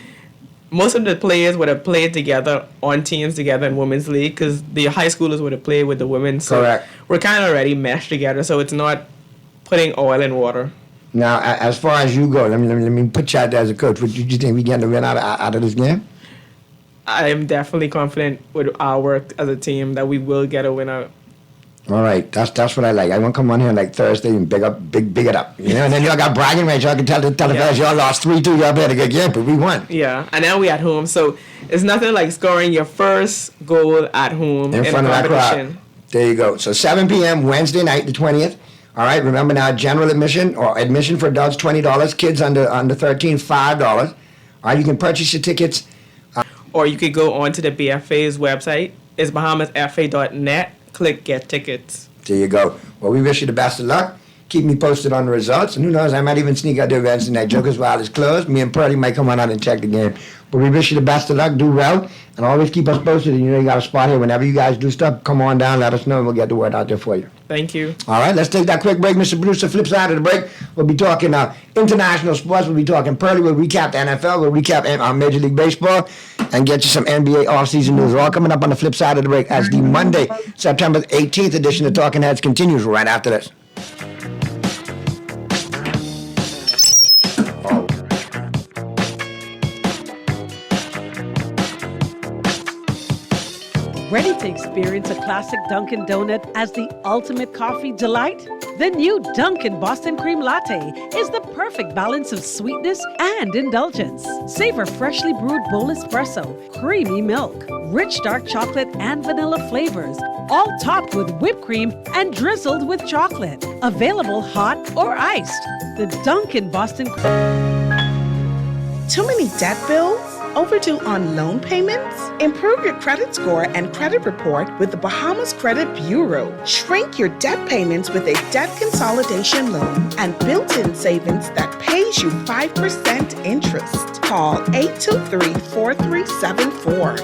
most of the players would have played together on teams together in women's league because the high schoolers would have played with the women. So Correct. We're kind of already meshed together, so it's not putting oil in water. Now, as far as you go, let me put you out there as a coach. What do you think we get to win out of this game? I'm definitely confident with our work as a team that we will get a winner. All right, that's what I like. I want to come on here like Thursday and big it up, and then y'all got bragging rights. Y'all can tell the fellas y'all lost 3-2. Y'all better get game, but we won. Yeah, and now we at home, so it's nothing like scoring your first goal at home In front a of that competition. crowd. There you go. So 7 p.m. Wednesday night, the 20th. All right, remember now, general admission or admission for adults, $20. Kids under 13, $5. All right, you can purchase your tickets. Or you could go onto the BFA's website. It's bahamasfa.net. Click Get Tickets. There you go. Well, we wish you the best of luck. Keep me posted on the results. And who knows, I might even sneak out the events tonight. Jokers while it's closed. Me and Purdy might come on out and check the game. But we wish you the best of luck. Do well. And always keep us posted. And you got a spot here. Whenever you guys do stuff, come on down. Let us know and we'll get the word out there for you. Thank you. All right, let's take that quick break, Mr. Producer. Flip side of the break, we'll be talking international sports. We'll be talking Purdy. We'll recap the NFL. We'll recap Major League Baseball and get you some NBA offseason news. All coming up on the flip side of the break as the Monday, September 18th edition of Talking Heads continues right after this. Ready to experience a classic Dunkin' Donut as the ultimate coffee delight? The new Dunkin' Boston Cream Latte is the perfect balance of sweetness and indulgence. Savor freshly brewed bowl espresso, creamy milk, rich dark chocolate and vanilla flavors, all topped with whipped cream and drizzled with chocolate. Available hot or iced. The Dunkin' Boston Too many debt bills? Overdue on loan payments? Improve your credit score and credit report with the Bahamas Credit Bureau. Shrink your debt payments with a debt consolidation loan and built-in savings that pays you 5% interest. Call 823-4374.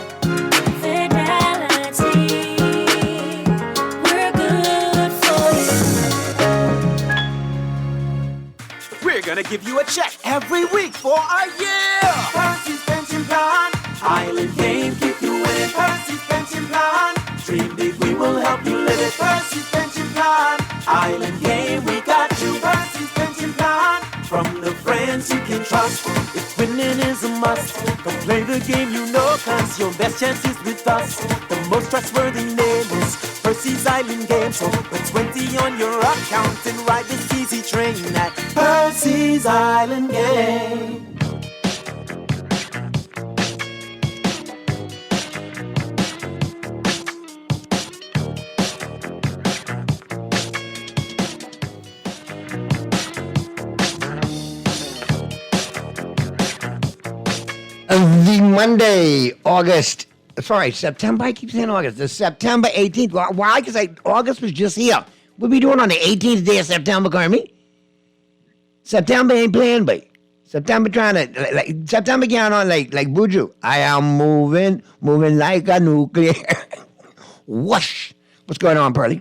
We're gonna give you a check every week for a year. Percy's Pension Plan. Island Game, keep you winning. Percy's Pension Plan. Dream big, we will help you live it. Percy's Pension Plan. Island Game, we got you. Percy's Pension Plan. From the friends you can trust. If winning is a must, come play the game you know, cause your best chance is with us. The most trustworthy name is Percy's Island Game. So put 20 on your account and ride this easy train at Percy's Island Game. The Monday, September. I keep saying August. The September 18th. Why? Because August was just here. What we doing on the 18th day of September, Kermit? September ain't playing, babe. September trying to, September getting on like Buju. I am moving like a nuclear. Whoosh. What's going on, Pearly?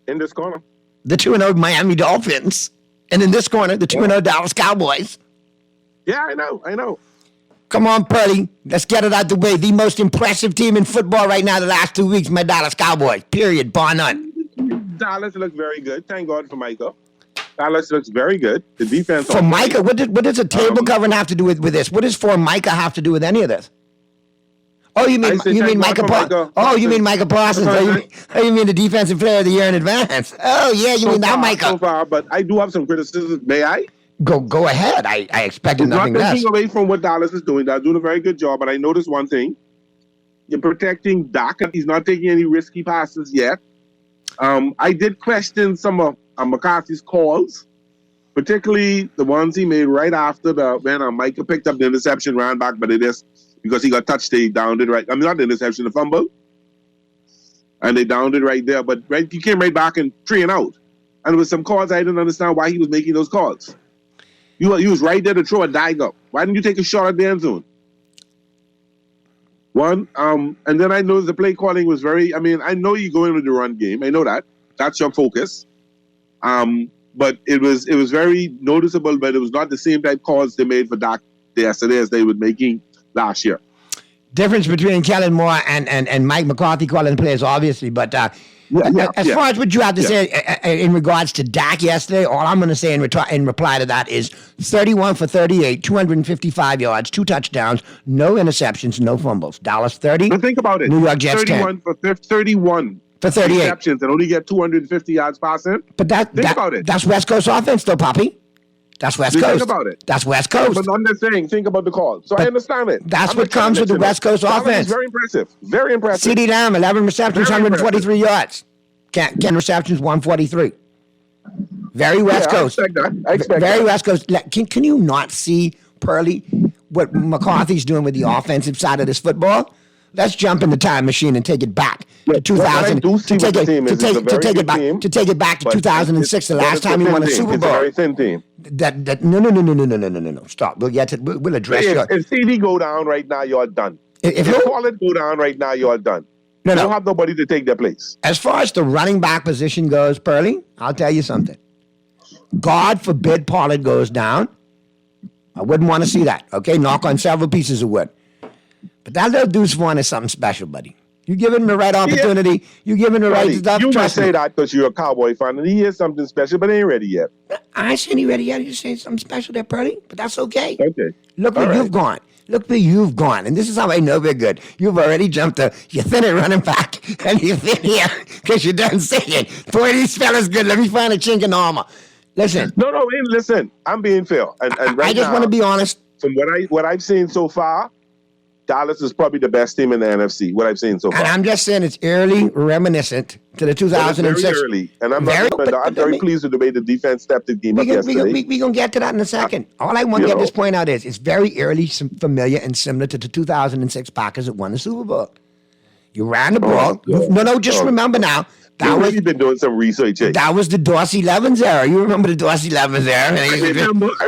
In this corner. The 2-0 Miami Dolphins. And in this corner, the 2-0 Dallas Cowboys. Yeah, I know. Come on, Purdy. Let's get it out the way. The most impressive team in football right now the last 2 weeks, my Dallas Cowboys. Period. Bar none. Dallas looks very good. Thank God for Michael. Dallas looks very good. The defense. For Micah, what does a table covering have to do with this? What does for Micah have to do with any of this? Oh, you mean Micah Parsons? Oh, you mean Micah Parsons? You mean the defensive player of the year in advance? Oh, yeah, you mean that Micah? So far, but I do have some criticism. May I? Go ahead. I expected nothing less. Not taking away from what Dallas is doing. They're doing a very good job, but I noticed one thing. You're protecting Dak. He's not taking any risky passes yet. I did question some of McCarthy's calls, particularly the ones he made right after when Micah picked up the interception, ran back, but it is because he got touched, they downed it right. I mean, not the interception, the fumble. And they downed it right there. But he came right back and 3 and out. And there was some calls I didn't understand why he was making those calls. He was right there to throw a dike up. Why didn't you take a shot at the end zone? One, and then I noticed the play calling was very, I know you go in with the run game. I know that. That's your focus. But it was very noticeable, but it was not the same type calls they made for Dak yesterday as they were making last year. Difference between Kellen Moore and Mike McCarthy calling plays, obviously, but as far as what you have to say in regards to Dak yesterday, all I'm going to say in reply to that is 31 for 38, 255 yards, 2 touchdowns, no interceptions, no fumbles. Dallas 30. But think about it. New York Jets 31 10. 31 for 38 receptions and only get 250 yards passing. But think about it. That's West Coast offense, though, Poppy. That's West Coast. Think about it. That's West Coast. But I'm just saying, think about the call. So I understand it. That's what comes with the West Coast offense. Very impressive. Very impressive. CeeDee Lamb, 11 receptions, 143 yards. 10 receptions, 143. Very West Coast. I expect Very that. West Coast. Can you not see, Pearly, what McCarthy's doing with the offensive side of this football? Let's jump in the time machine and take it back to 2000. To take it back to 2006, the last time he won a Super Bowl. It's a very thin team. No. Stop. We'll address your. If CD go down right now, you're done. If Pollard go down right now, you're done. No. You don't have nobody to take their place. As far as the running back position goes, Pearly, I'll tell you something. God forbid Pollard goes down. I wouldn't want to see that. Okay, knock on several pieces of wood. But that little Deuce Vaughn is something special, buddy. You give him the right opportunity. You give him the right stuff. You Trust must say me. that because you're a Cowboy fan, and he is something special, but he ain't ready yet. I ain't saying he ready yet. You're saying something special there, Pearly, but that's okay. Okay. Look where you've gone. Look where you've gone. And this is how I know we're good. You've already jumped you're thin at running back, and you're thin here because you're done saying, boy, these fellas good. Let me find a chink in armor. Listen. No, listen. I'm being fair. And right I just want to be honest. From what I've seen so far, Dallas is probably the best team in the NFC, what I've seen so far. And I'm just saying it's eerily reminiscent to the 2006. Very early. And I'm very pleased with the way the defense stepped the game up yesterday. We're going to get to that in a second. All I want to get this point out is it's very eerily familiar and similar to the 2006 Packers that won the Super Bowl. You ran the ball. Remember now. You've really been doing some research. That was the Dorsey Levens era. You remember the Dorsey Levens era? I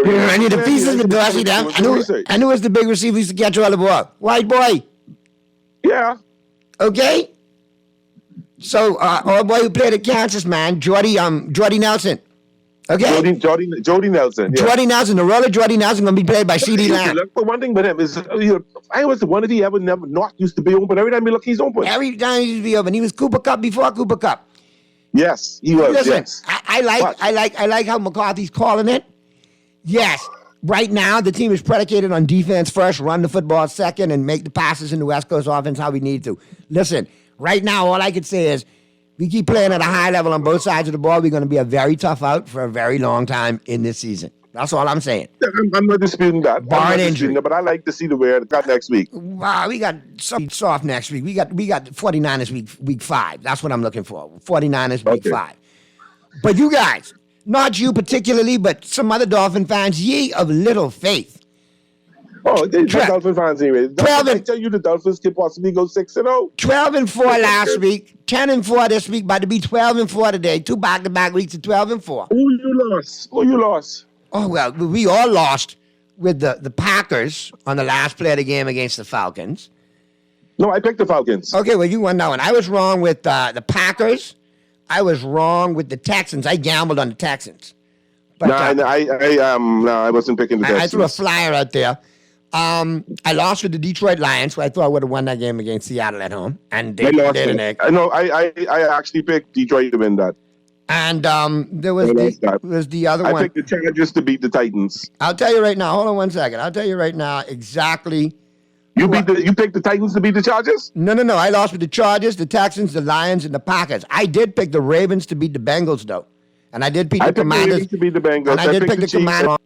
remember the pieces of the Dorsey Levens. And who was the big receiver who used to catch all the ball? White boy. Yeah. Okay. So, old boy who played at Kansas, man, Jordy Nelson. Okay. Jordy Nelson. Yeah. Jordy Nelson. The role of Jordy Nelson going to be played by CeeDee Lamb. But one thing with him is, I was the one that he ever never not used to be open. Every time you look, he's open. Every time he used to be open. He was Cooper Cup before Cooper Cup. Yes, he was. Listen, yes. I like how McCarthy's calling it. Yes. Right now, the team is predicated on defense first, run the football second, and make the passes in the West Coast offense how we need to. Listen, right now, all I can say is we keep playing at a high level on both sides of the ball. We're going to be a very tough out for a very long time in this season. That's all I'm saying. I'm not disputing that. Barring injury. But I like to see the way it got next week. Wow, we got something soft next week. We got 49ers week 5. That's what I'm looking for. 49ers week 5. But you guys, not you particularly, but some other Dolphin fans, ye of little faith. Oh, the Dolphin fans anyway. I tell you the Dolphins can possibly go 6-0. 12-4 last week, 10-4 this week, about to be 12-4 today. 2 back-to-back weeks of 12-4. Who you lost? Oh, well, we all lost with the Packers on the last play of the game against the Falcons. No, I picked the Falcons. Okay, well, you won that one. I was wrong with the Packers. I was wrong with the Texans. I gambled on the Texans. But, I wasn't picking the Texans. I threw a flyer out there. I lost with the Detroit Lions, so I thought I would have won that game against Seattle at home. And they didn't. I actually picked Detroit to win that. And there was the other I one. picked the Chargers to beat the Titans. I'll tell you right now. Hold on 1 second. I'll tell you right now exactly. You picked the Titans to beat the Chargers? No. I lost with the Chargers, the Texans, the Lions, and the Packers. I did pick the Ravens to beat the Bengals, though. And I did pick the Commanders. Ravens to beat the Bengals. And I did picked pick the Commanders.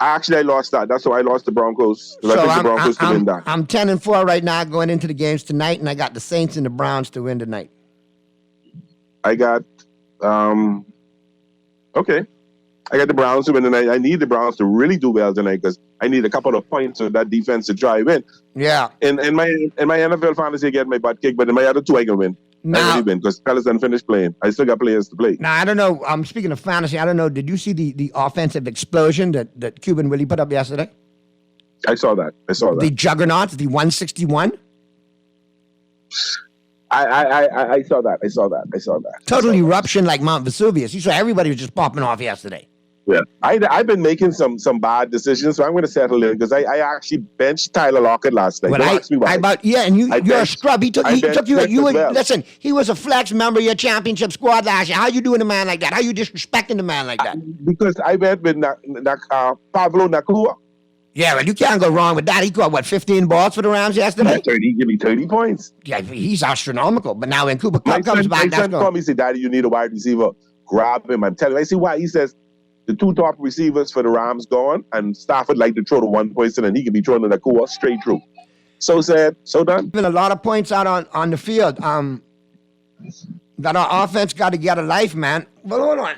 Actually, I lost that. That's why I lost the Broncos. I picked the Broncos to win that. I'm 10-4 right now going into the games tonight, and I got the Saints and the Browns to win tonight. I got, okay. I got the Browns to win tonight. I need the Browns to really do well tonight because I need a couple of points of that defense to drive in. Yeah. In my NFL fantasy, I get my butt kicked, but in my other two, I can win. I really win because fellas didn't finish playing. I still got players to play. Now, I don't know. Speaking of fantasy, I don't know. Did you see the offensive explosion that Cuban Willie put up yesterday? I saw that. The juggernaut, the 161? I saw that. Total eruption like Mount Vesuvius. You saw everybody was just popping off yesterday. Yeah, I've been making some bad decisions, so I'm going to settle in because I actually benched Tyler Lockett last night. But Don't ask me why. You're a scrub. He took you. Well. Listen, he was a flex member of your championship squad last year. How you doing a man like that? How you disrespecting a man like that? Because I went with Pablo Nakua. Yeah, well, you can't go wrong with that. He caught 15 balls for the Rams yesterday. He gave me 30 points. Yeah, he's astronomical. But now when Cooper Kupp comes back, my that's son going. called me and said, "Daddy, you need a wide receiver. Grab him." I'm telling him. I see why. He says the two top receivers for the Rams gone, and Stafford like to throw to one person, and he can be throwing to Nakua straight through. So said, so done. Been a lot of points out on the field. That our offense got to get a life, man. But hold on.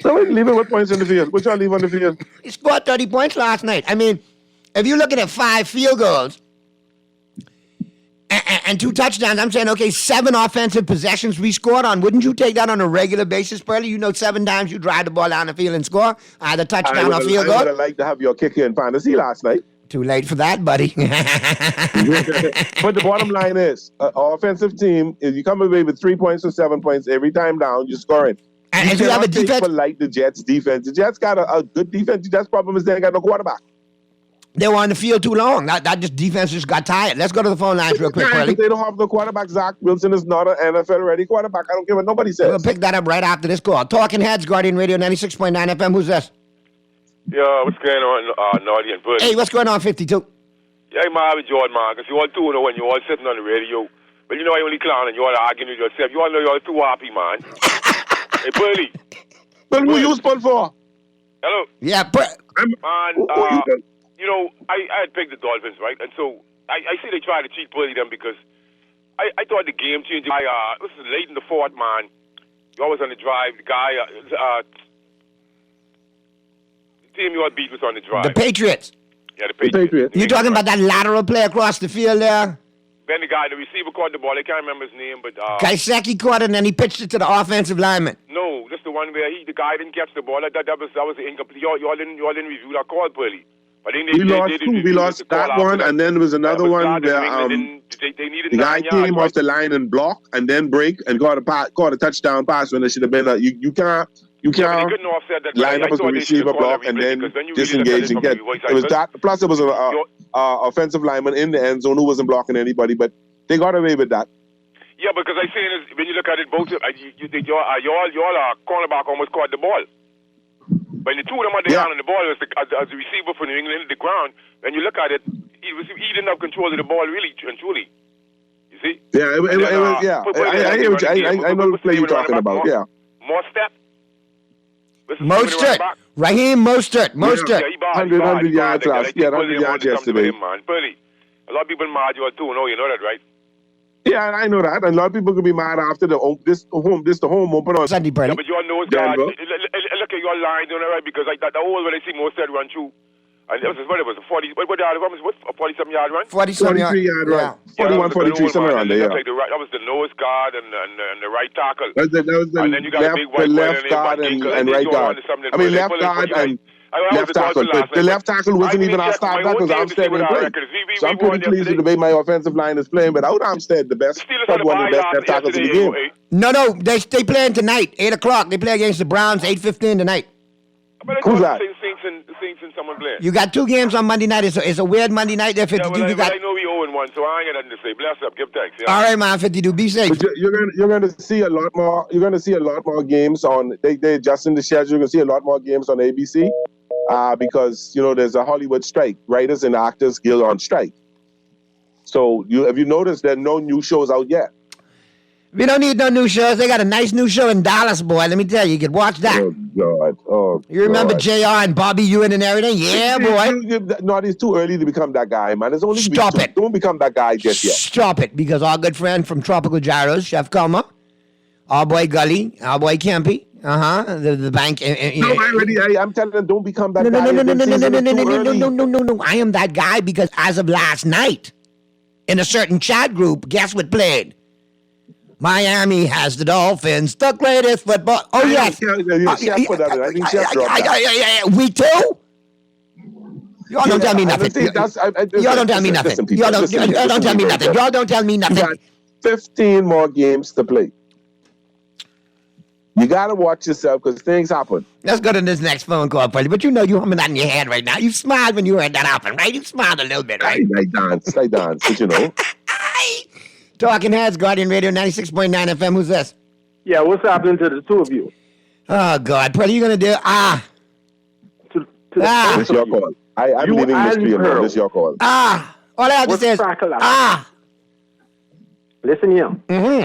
So leave it with points in the field. What y'all leave on the field? He scored 30 points last night. I mean, if you're looking at 5 field goals and 2 touchdowns, I'm saying, okay, 7 offensive possessions we scored on. Wouldn't you take that on a regular basis, Pearly? You know 7 times you drive the ball down the field and score, either touchdown or field I would goal. have liked to have your kicker in fantasy last night. Too late for that, buddy. But the bottom line is, our offensive team, if you come away with 3 points or 7 points every time down, you're scoring. And if you have a defense, like the Jets' defense, the Jets got a good defense. The Jets' problem is they ain't got no quarterback. they were on the field too long. That just defense just got tired. Let's go to the phone lines real quick, Pearly. They don't have the quarterback. Zach Wilson is not an NFL-ready quarterback. I don't care what nobody says. We'll pick that up right after this call. Talking Heads, Guardian Radio 96.9 FM. Who's this? Yeah, what's going on, Naughty and Pearly? Hey, what's going on, 52? Yeah, I'm with Jordan, man, because you all two know when you all sitting on the radio. But you know I only clown and you all arguing with yourself. You all know you're too happy, man. Hey, Pearly. Well, who you spun for? Hello? Yeah, man, you know, I had picked the Dolphins, right? And so I see they try to cheat Pearly them because I thought the game changed. This is late in the fourth, man. You always on the drive. The guy, the team you all beat was on the drive. The Patriots. Yeah, the Patriots. You talking about that lateral play across the field there? Then the receiver caught the ball. I can't remember his name, but Kaiseki caught it and then he pitched it to the offensive lineman. No, just the one where the guy didn't catch the ball. That was incomplete. Y'all didn't review that call, Pearly. But then We lost two. We lost that one, and then there was another one where they needed the guy 9 yards, came off the line and blocked, and then break and caught a touchdown pass when it should have been you can't line up as a receiver block and then disengage and get. It was that. Plus, it was an offensive lineman in the end zone who wasn't blocking anybody, but they got away with that. Yeah, because I saying is when you look at it, both y'all cornerback almost caught the ball. When the two of them are down on the ball as the receiver for New England hit the ground, when you look at it, he didn't have control of the ball really and truly. You see? Yeah, it was. Yeah, I know the play you're talking about. Yeah. More step. Mostert. Raheem Mostert. Yeah, he 100 yards last. Yeah, 100 yards yesterday. Man. Pearly. A lot of people mad you all too. No, you know that, right? Yeah, I know that. And a lot of people could be mad after the home open on Sunday, Pearly. Yeah, but you all know God. Look at your line, you know, right? Because the whole when I see Mostert run through. And it was a 40. What a 47 yard run? 43 yard run. 41, 43, somewhere around there. That was the nose guard and the right tackle. That was the and then you got the left guard and right guard. I mean, left guard and left tackle. But the left tackle wasn't even our star tackle because Armstead didn't play. So I'm pretty pleased with the way my offensive line is playing. But without Armstead, the best left tackles in the game. No, they playing tonight, 8 o'clock. They play against the Browns, 8:15 tonight. Who's that? Saints and someone playing. You got 2 games on Monday night. It's a weird Monday night there. I know we own, 2-1, so I ain't got nothing to say. Bless up. Give thanks. Yeah. All right, man. 52. Be safe. But you're going to see a lot more. You're going to see a lot more games on. They adjusting the schedule. You're going to see a lot more games on ABC because there's a Hollywood strike. Writers and Actors Guild on strike. So have you noticed there are no new shows out yet? We don't need no new shows. They got a nice new show in Dallas, boy. Let me tell you, you can watch that. Oh God! Oh, you remember God. JR and Bobby Ewan and everything? Yeah, boy. No, it's too early to become that guy, man. It's only Stop it. Don't become that guy just yet. Stop it, because our good friend from Tropical Gyros, Chef Comer, our boy Gully, our boy Kempy, the bank. I'm telling them, don't become that guy. No. I am that guy because as of last night, in a certain chat group, guess what played? Miami has the Dolphins, the greatest football. Oh, yes. I think Chef dropped that. Week 2? Y'all don't tell me nothing. Y'all don't tell me nothing. Y'all don't tell me nothing. Y'all don't tell me You nothing. got 15 more games to play. You got to watch yourself because things happen. Let's go to this next phone call, buddy. But you know you humming that in your head right now. You smiled when you heard that happen, right? You smiled a little bit, right? I dance, but you know. Talking Heads, Guardian Radio 96.9 FM. Who's this? Yeah, what's happening to the two of you? Oh, God. What are you going to do? It's your call. I'm leaving mystery alone. It's your call. All I have to say is, Listen here.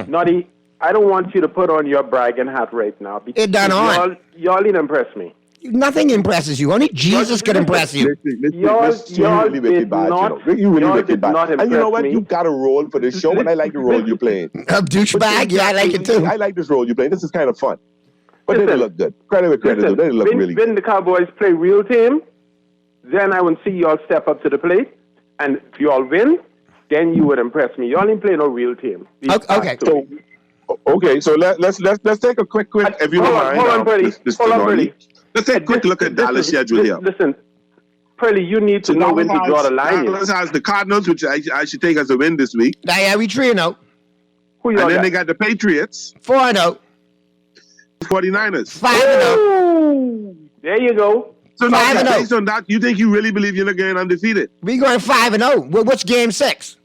Naughty, I don't want you to put on your bragging hat right now. Because It done on. Y'all didn't impress me. Nothing impresses you. Only Jesus can impress you. Y'all really wicked bad, you really wicked bad. And you know what? You got a role for this show, and I like the role you're playing. A douchebag? Yeah, I like it too. I like this role you're playing. This is kind of fun. But they look good. Credit with credit. They look really good. When the Cowboys play real team, then I will see y'all step up to the plate. And if y'all win, then you would impress me. Y'all didn't play no real team. Okay. So let's take a quick if you don't mind. Hold on, Freddie. Let's take a quick look at Dallas' schedule here. Listen, Pearly, you need to know when to draw the line. Dallas has the Cardinals, which I should take as a win this week. Yeah, we 3-0. And then they got the Patriots. 4-0. 49ers. 5-0. There you go. So now, based on that, you think you really believe you're not going undefeated? We going 5-0. What's game 6?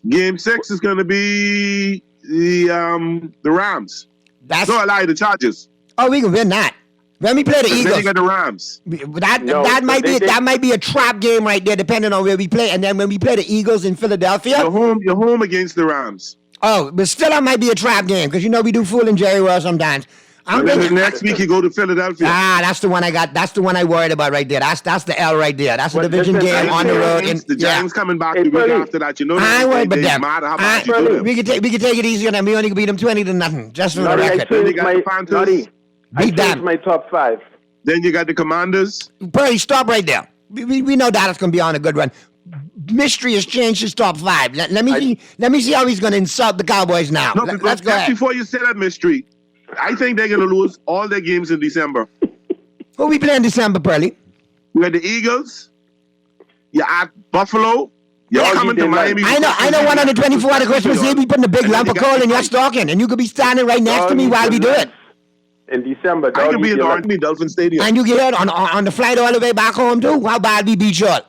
Game 6 is going to be the Rams. The Chargers. Oh, we can win that. When we play the Eagles, then you got the Rams. That might be a trap game right there, depending on where we play. And then when we play the Eagles in Philadelphia, you're home against the Rams. Oh, but still, that might be a trap game because you we do fool in Jerry World sometimes. Next week you go to Philadelphia. That's the one I got. That's the one I worried about right there. That's the L right there. That's a division game on the road. The Giants coming back the week after that. I ain't worried about them. We can take it easy on them. We only can beat them 20-0, just for the record. Then you got the Panthers. Beat them. My top 5. Then you got the Commanders. Purdy, stop right there. We know Dallas going to be on a good run. Mystery has changed his top 5. Let me see how he's going to insult the Cowboys now. No, let's go ahead. Before you say that, Mystery, I think they're going to lose all their games in December. Who we play in December, Pearly? We got the Eagles. You're at Buffalo. You're coming to Miami. I know 124 on Christmas Eve. We putting a big lump of coal in your stocking, and you could be standing right next to me while we do it. In December, I can be in Army Dolphin Stadium. And you get out on the flight all the way back home too? How bad we beat y'all?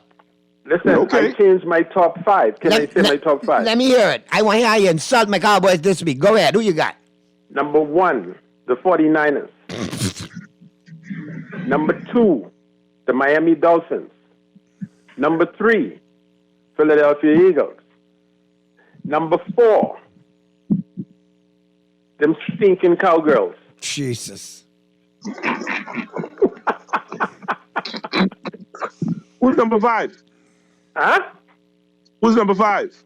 Listen, I changed my top 5. Can I say my top 5? Let me hear it. I want to hear you insult my Cowboys this week. Go ahead. Who you got? Number 1, the 49ers. Number 2, the Miami Dolphins. Number 3, Philadelphia Eagles. Number 4, them stinking Cowgirls. Jesus. Who's number 5? Huh? Who's number 5?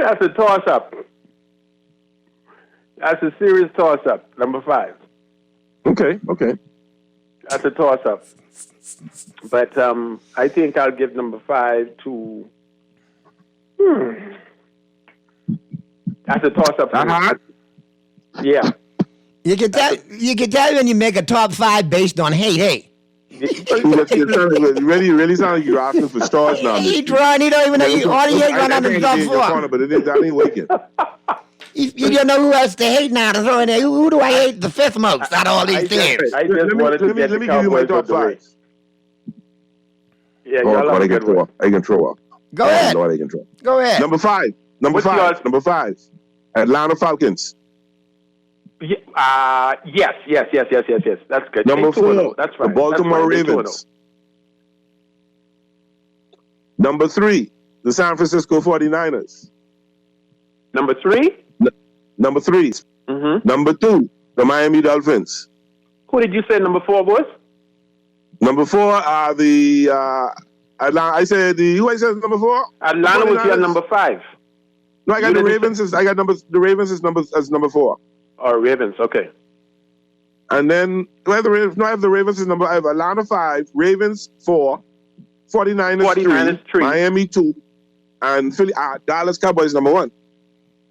That's a toss-up. That's a serious toss-up. Number 5. Okay. That's a toss-up. But I think I'll give number 5 to... That's a toss-up. Yeah. You can tell when you make a top 5 based on hate. really sound like you're asking for stars now. He don't even know all he hate going on in the top 4. But it ain't working. You don't know who else to hate now to throw in there. Who do I hate the 5th most out of all these teams? Let me give you my top 5. Yeah, y'all I can throw up. Go ahead. Lord, I can try. Go ahead. Number five. What's yours? Number five. Atlanta Falcons. Yes. That's good. Number Take 2-0. 4. That's The fine. Baltimore That's fine. Take 2-0. Ravens. Number 3. The San Francisco 49ers. Number 3? Number 3. Mm-hmm. Number 2. The Miami Dolphins. Who did you say number 4 was? Number 4 are the Atlanta. I said who I said number 4? Atlanta was your number 5. No, I got the Ravens. The Ravens is number 4. Oh, Ravens. Okay. And then I have the Ravens is number. I have Atlanta 5, Ravens 4, 49ers 3, Miami 2, and Philly. Dallas Cowboys number 1.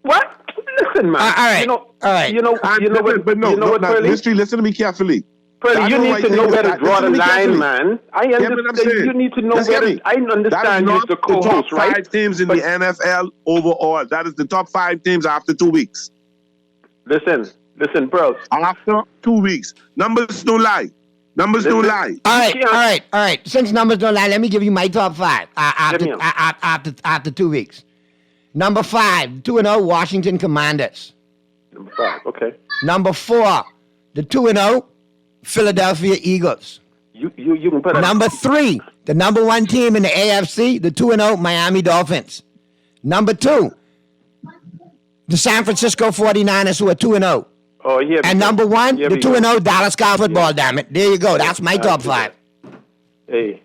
What? Listen, man. All right. All right. You know what, Pearly? History. Listen to me carefully. Pearly, you need to know where to draw the line, man. I understand. You need to know where to. I understand you're the co-host, right? The top 5 teams in the NFL overall. That is the top 5 teams after 2 weeks. Listen, bro. After 2 weeks, numbers don't lie. Numbers don't lie. All right. Since numbers don't lie, let me give you my top 5 after 2 weeks. Number 5, 2-0 Washington Commanders. Number 5, okay. Number 4, the 2-0 Philadelphia Eagles. You can put Number 3, the number 1 team in the AFC, the 2-0 Miami Dolphins. Number 2, the San Francisco 49ers, who are 2-0. Oh, yeah. And number 1, the 2-0 Dallas Cowboys football, damn it. There you go. That's my top 5. Hey,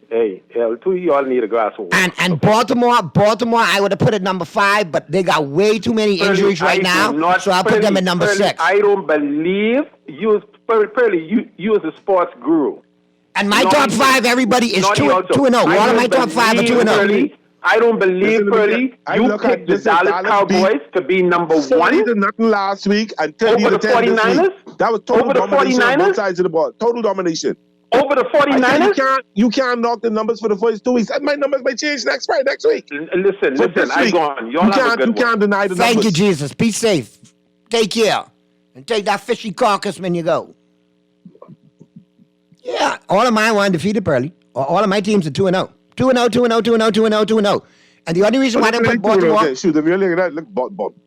two of y'all need a glass of water. And Baltimore, I would have put at number 5, but they got way too many injuries right now, so I'll put them at number 6. I don't believe you, Pearly, you as a sports guru. And my top 5, everybody is 2-0. All of my top 5 are 2-0. I don't believe, Pearly, you picked the Dallas Cowboys to be number 1. Did nothing last week until over the 49ers? That was total over the domination 49ers? on both sides of the ball. Total domination. Over the 49ers? You can't knock the numbers for the first 2 weeks. My numbers may change next week. Listen, I go on. Y'all you can't deny the numbers. Thank you, Jesus. Be safe. Take care. And take that fishy carcass when you go. Yeah, all of mine were undefeated, Pearly. All of my teams are 2-0. 2-0. And the only reason why they put Baltimore... Okay, shoot, if you look at that, look,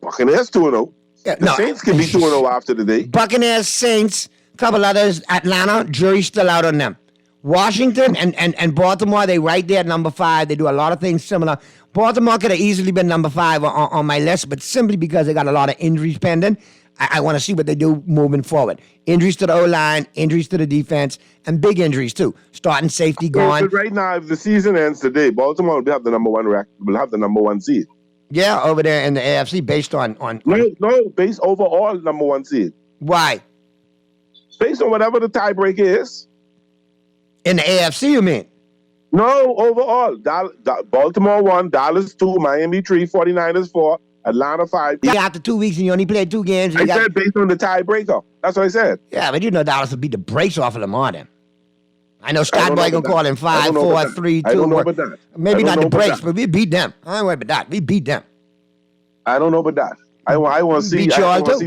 Buccaneers 2-0. Yeah, the Saints can be 2-0 after the day. Buccaneers, Saints, couple others, Atlanta, jury's still out on them. Washington and Baltimore, they right there at number 5. They do a lot of things similar. Baltimore could have easily been number 5 on my list, but simply because they got a lot of injuries pending, I want to see what they do moving forward. Injuries to the O-line, injuries to the defense, and big injuries too. Starting safety gone. But right now, if the season ends today, Baltimore will have the number 1 will have the number 1 seed. Yeah, over there in the AFC, based on No, based overall number 1 seed. Why? Based on whatever the tiebreaker is. In the AFC, you mean? No, overall. Baltimore 1, Dallas 2, Miami 3, 49ers 4, Atlanta 5. Yeah, after 2 weeks and you only played 2 games. I said based on the tiebreaker. That's what I said. Yeah, but you know Dallas will beat the brakes off of them on them. I know Scott Boy gonna call him 5, 4, 3, 2. I don't know about that. Maybe not the brakes, but we beat them. I ain't worried about that. We beat them. I don't know about that. I want to see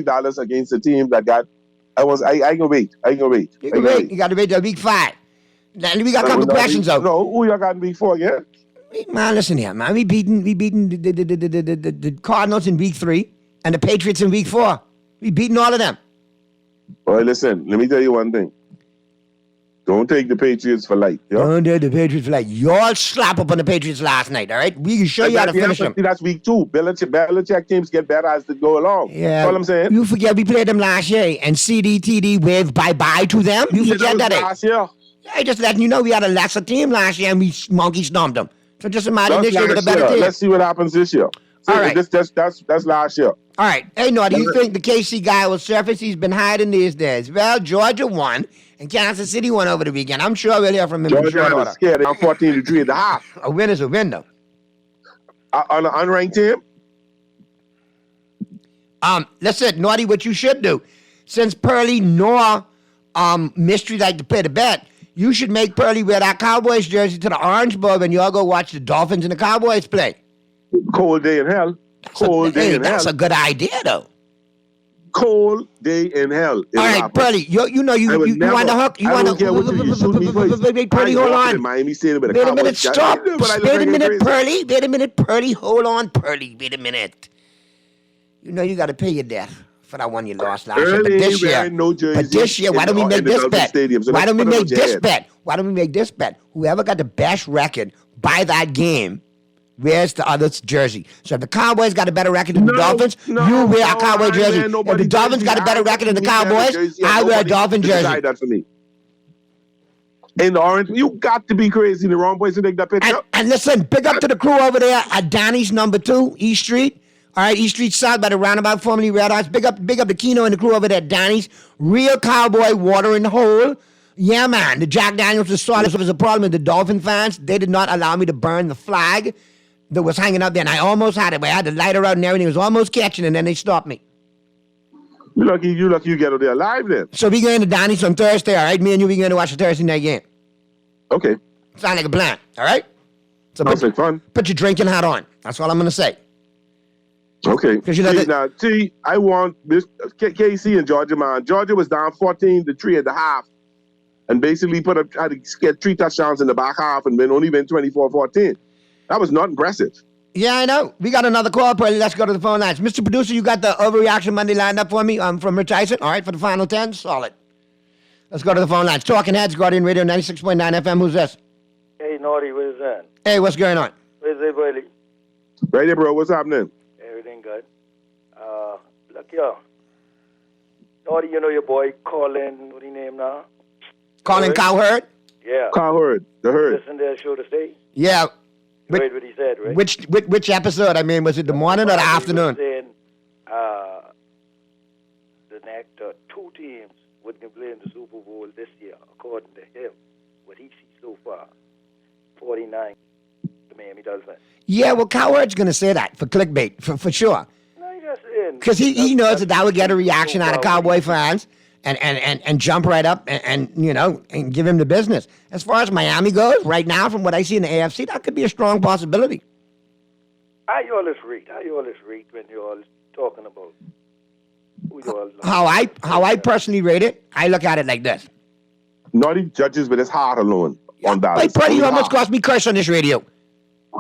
Dallas against a team that got. I can wait. You can wait. You got to wait till week 5. Now, we got a couple of questions though. No, who you got in week 4 again? Man, listen here, man. We beaten the Cardinals in week 3 and the Patriots in week 4. We beaten all of them. All right, listen. Let me tell you one thing. Don't take the Patriots for light. Yeah? Don't take the Patriots for light. Y'all slap up on the Patriots last night, all right? We can show you how to finish them. That's week 2. Belichick teams get better as they go along. Yeah. That's all I'm saying. You forget we played them last year and TD waved bye-bye to them. You forget that. Last year. Yeah, just letting you know we had a lesser team last year and we monkey stomped them. So just imagine this year with a better team. Let's see what happens this year. All right. That's last year. All right. Hey, Naughty, you think the KC guy will surface? He's been hiding these days. Well, Georgia won and Kansas City won over the weekend. I'm sure we'll hear from him in short order. Scared. I'm 14-3.5. A win is a win, though. On an unranked team? Listen, Naughty, what you should do, since Pearly nor Mystery like to play the bet, you should make Pearly wear that Cowboys jersey to the Orange Bowl and y'all go watch the Dolphins and the Cowboys play. Cold day in hell. That's a good idea, though. cold day in hell. All right, Pearly, you want the hook? You want don't care what you shoot me for. Pearly, hold on. Miami Stadium with a Wait a Cowboys minute, jacket. stop. You know what I look Wait a like minute, crazy? Pearly. Wait a minute, Pearly. Hold on, Pearly. Wait a minute. You know you got to pay your debt for that one you lost last year. But Early this year, wearing no jersey but this year, why in don't we the- make in the this Dolphin bet? Stadium, so Why let's don't we put it on make this their bet? Why don't we make this bet? Whoever got the best record by that game wears the other's jersey. So if the Cowboys got a better record than the Dolphins, you wear a Cowboy jersey. If the Dolphins got a better record than the Cowboys, I wear a Dolphin jersey. That for me. In the orange, you got to be crazy. The wrong place to take that picture. And listen, big up to the crew over there at Donnie's number 2, East Street. All right, East Street South by the roundabout, formerly Red House. Big up to Keno and the crew over there at Donnie's. Real Cowboy water in the hole. Yeah, man. The Jack Daniels was solid. There was a problem with the Dolphin fans. They did not allow me to burn the flag that was hanging up there, and I almost had it. But I had the lighter out and everything. It was almost catching, and then they stopped me. You lucky you get out there alive then. So we going to Donnie's on Thursday, all right? Me and you, we going to watch the Thursday night game. Okay. Sound like a plan, all right? So Sounds like fun. Put your drinking hat on. That's all I'm going to say. Okay. 'Cause you know that- Now, I want this KC and Georgia, man. Georgia was down 14-3 at the half, and basically had to get 3 touchdowns in the back half, and only win 24-14. That was not impressive. Yeah, I know. We got another call, Pearly. Let's go to the phone lines. Mr. Producer, you got the Overreaction Monday lined up for me from Rich Eisen? All right, for the final 10? Solid. Let's go to the phone lines. Talking Heads, Guardian Radio 96.9 FM. Who's this? Hey, Naughty, where's that? Hey, what's going on? Where's everybody? Right there, bro. What's happening? Everything good. Look here. Naughty, you know your boy Colin, what he name now? Colin Cowherd? Yeah. Cowherd, the herd. Listen to that show today. Yeah. You heard what he said, right? Which episode? I mean, was it the morning or the afternoon? He was saying, the next 2 teams would be playing the Super Bowl this year, according to him. What he sees so far, 49, the Miami Dolphins. Yeah, well, Cowherd's going to say that for clickbait, for sure. No, he just saying. Because he knows that would get a reaction out of Cowboy fans and jump right up and give him the business. As far as Miami goes, right now, from what I see in the AFC, that could be a strong possibility. How you always rate when you're all talking about who you all How I personally rate it, I look at it like this. Not even judges with his heart alone on Dallas. Wait, Freddie, you almost cost me curse on this radio.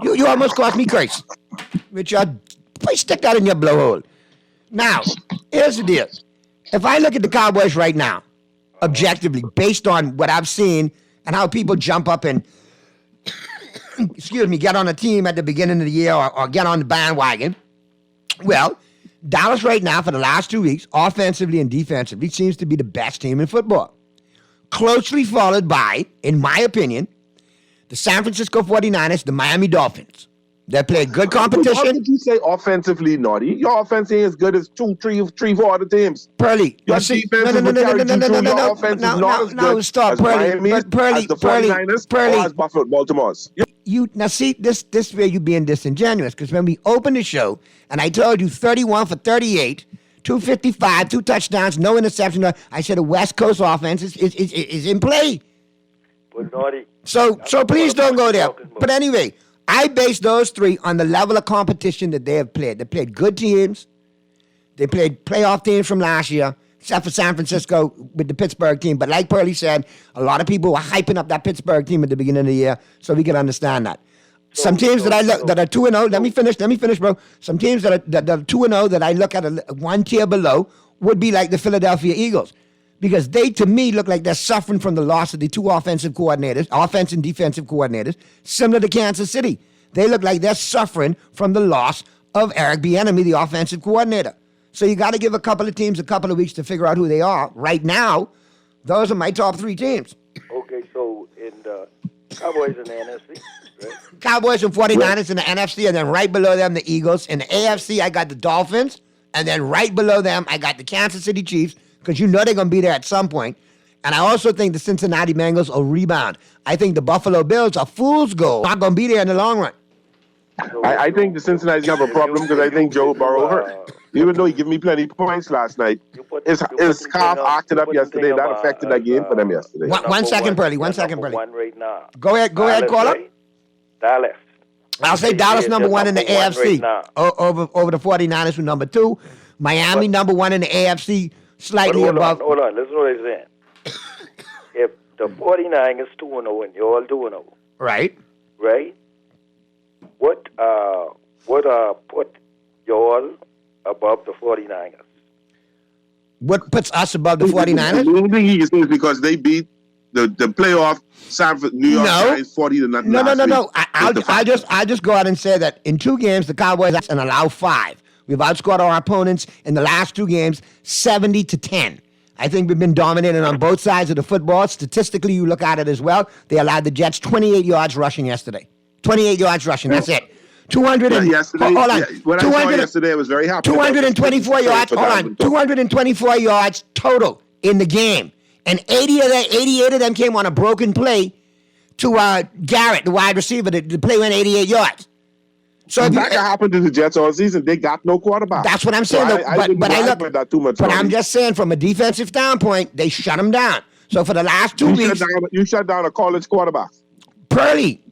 You almost cost me curse. Richard, please stick that in your blowhole. Now, here's the deal. If I look at the Cowboys right now, objectively, based on what I've seen and how people jump up and, get on a team at the beginning of the year or get on the bandwagon, well, Dallas right now for the last 2 weeks, offensively and defensively, seems to be the best team in football. Closely followed by, in my opinion, the San Francisco 49ers, the Miami Dolphins. They played good competition. How did you say offensively, Naughty? Your offense ain't as good as 2, 3, 4 other teams. Pearly, Your defense is your offense is not as good stop, as Pearly, Miami's, Pearly, as the 49ers, Pearly. or as Baltimore's. Now see, this where you being disingenuous, because when we opened the show, and I told you 31 for 38, 255, 2 touchdowns, no interception, I said the West Coast offense is in play. But Naughty. So please don't go there. But anyway, I base those 3 on the level of competition that they have played. They played good teams. They played playoff teams from last year, except for San Francisco with the Pittsburgh team. But like Pearly said, a lot of people were hyping up that Pittsburgh team at the beginning of the year, so we can understand that. Some teams that I look that are 2-0. Let me finish, bro. Some teams that are 2-0 that I look at one tier below would be like the Philadelphia Eagles, because they, to me, look like they're suffering from the loss of the 2 offense and defensive coordinators, similar to Kansas City. They look like they're suffering from the loss of Eric Bieniemy, the offensive coordinator. So you got to give a couple of teams a couple of weeks to figure out who they are. Right now, those are my top 3 teams. Okay, so in the Cowboys in the NFC, right? Cowboys and 49ers in the NFC, and then right below them, the Eagles. In the AFC, I got the Dolphins, and then right below them, I got the Kansas City Chiefs, because you know they're going to be there at some point. And I also think the Cincinnati Bengals will rebound. I think the Buffalo Bills are fool's gold. Not going to be there in the long run. I think the Cincinnati's have a problem because I think Joe Burrow, even though he gave me plenty of points last night, his calf acted up yesterday. That affected that game for them yesterday. One second, Pearly. One second, Pearly. One right now. Go ahead, caller. Dallas. I'll say Dallas number 1 in the AFC over the 49ers, who number 2. Miami number 1 in the AFC, slightly But above. Hold on. Listen to what I'm saying. If the 49ers 2-0 and you're all 2-0, Right. right? What put y'all above the 49ers? What puts us above the 49ers? The only thing he can say is because they beat the playoff New York Giants 40-0. No. I'll just go out and say that in 2 games, the Cowboys and allow 5. We've outscored our opponents in the last 2 games 70-10. I think we've been dominated on both sides of the football. Statistically, you look at it as well. They allowed the Jets 28 yards rushing yesterday. 28 yards rushing. That's it. 200 and yesterday, hold on. when I saw yesterday, I was very happy. 224 yards. Hold on. 224 yards total in the game, and 88 of them came on a broken play to Garrett, the wide receiver. The play went 88 yards. So that happened to the Jets all season. They got no quarterback. That's what I'm saying. So though, I didn't but I brag look. about that too much. But I'm just saying, from a defensive standpoint, they shut him down. So for the last 2 weeks, you shut down a college quarterback. Purley,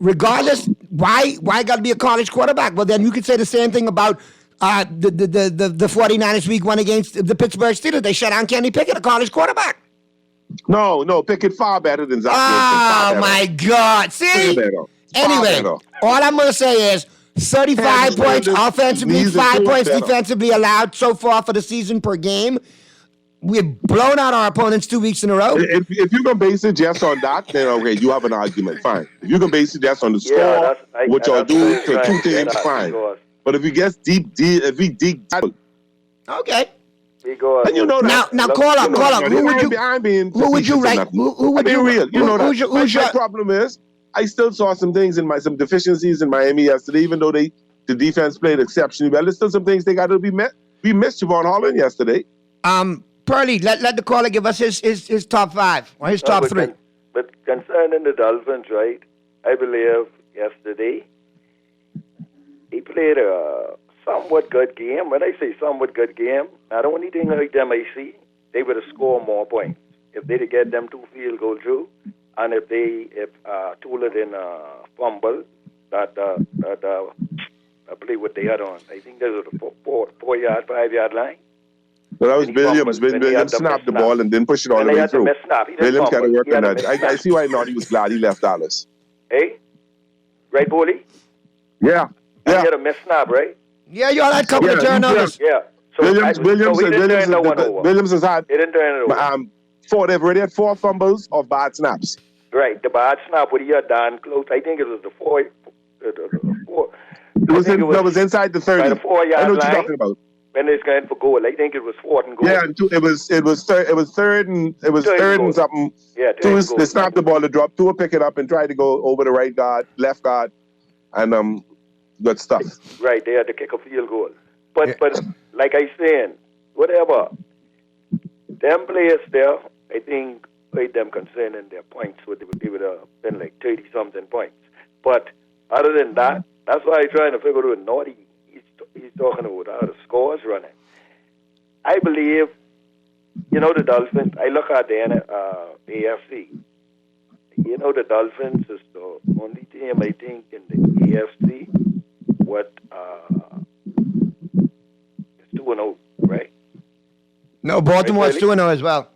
regardless, why got to be a college quarterback? Well, then you could say the same thing about the 49ers week 1 against the Pittsburgh Steelers. They shut down Kenny Pickett, a college quarterback. No, Pickett far better than Zach Wilson. Oh my God! See. Anyway, all I'm going to say is 35 points offensively, 5 points defensively allowed so far for the season per game. We've blown out our opponents 2 weeks in a row. If you can base it just on that, then okay, you have an argument. Fine. If you can base it just on the score, what y'all do to 2 teams, fine. But if you get deep, okay. And you know that. Now call up. Who would you write? Who would you real? You know that. Who's my problem is, I still saw some things some deficiencies in Miami yesterday, even though the defense played exceptionally well. There's still some things they got to be met. We missed Javon Holland yesterday. Purley, let the caller give us his top 5 or his top 3. But concerning the Dolphins, right? I believe yesterday he played a somewhat good game. When I say somewhat good game, not only thing like them I see, they would have scored more points if they'd get them 2 field goal through. And if Tula didn't fumble, that play what they had on. I think there was a 4-yard, 5-yard line. So that was Williams. Williams snapped the ball and didn't push it all the way through. Williams got to work on that. I see why not. He was glad he left Dallas. Hey? Right, Boley? Yeah. He had a missed snap, right? Yeah, you all had a couple of turnovers. Yeah. So Williams has had he didn't turn it over. 4. They've already had 4 fumbles of bad snaps. Right, the bad snap what he had done close. I think it was the 4. It was inside the 30. By the 4-yard I know what line. you're talking about. When they was going for goal, I think it was 4th and goal. Yeah, it was third and something. Yeah, they snapped the ball, they dropped 2, pick it up, and tried to go over the right guard, left guard, and got stuff. Right, they had to kick a field goal. But like I saying, whatever, them players there, I think made them concerning their points. They would have been like 30-something points. But other than that, that's why I'm trying to figure out Naughty. He's talking about how the scores running. I believe, the Dolphins, I look at the AFC. The Dolphins is the only team, I think, in the AFC is 2-0, right? No, Baltimore's 2-0 as well.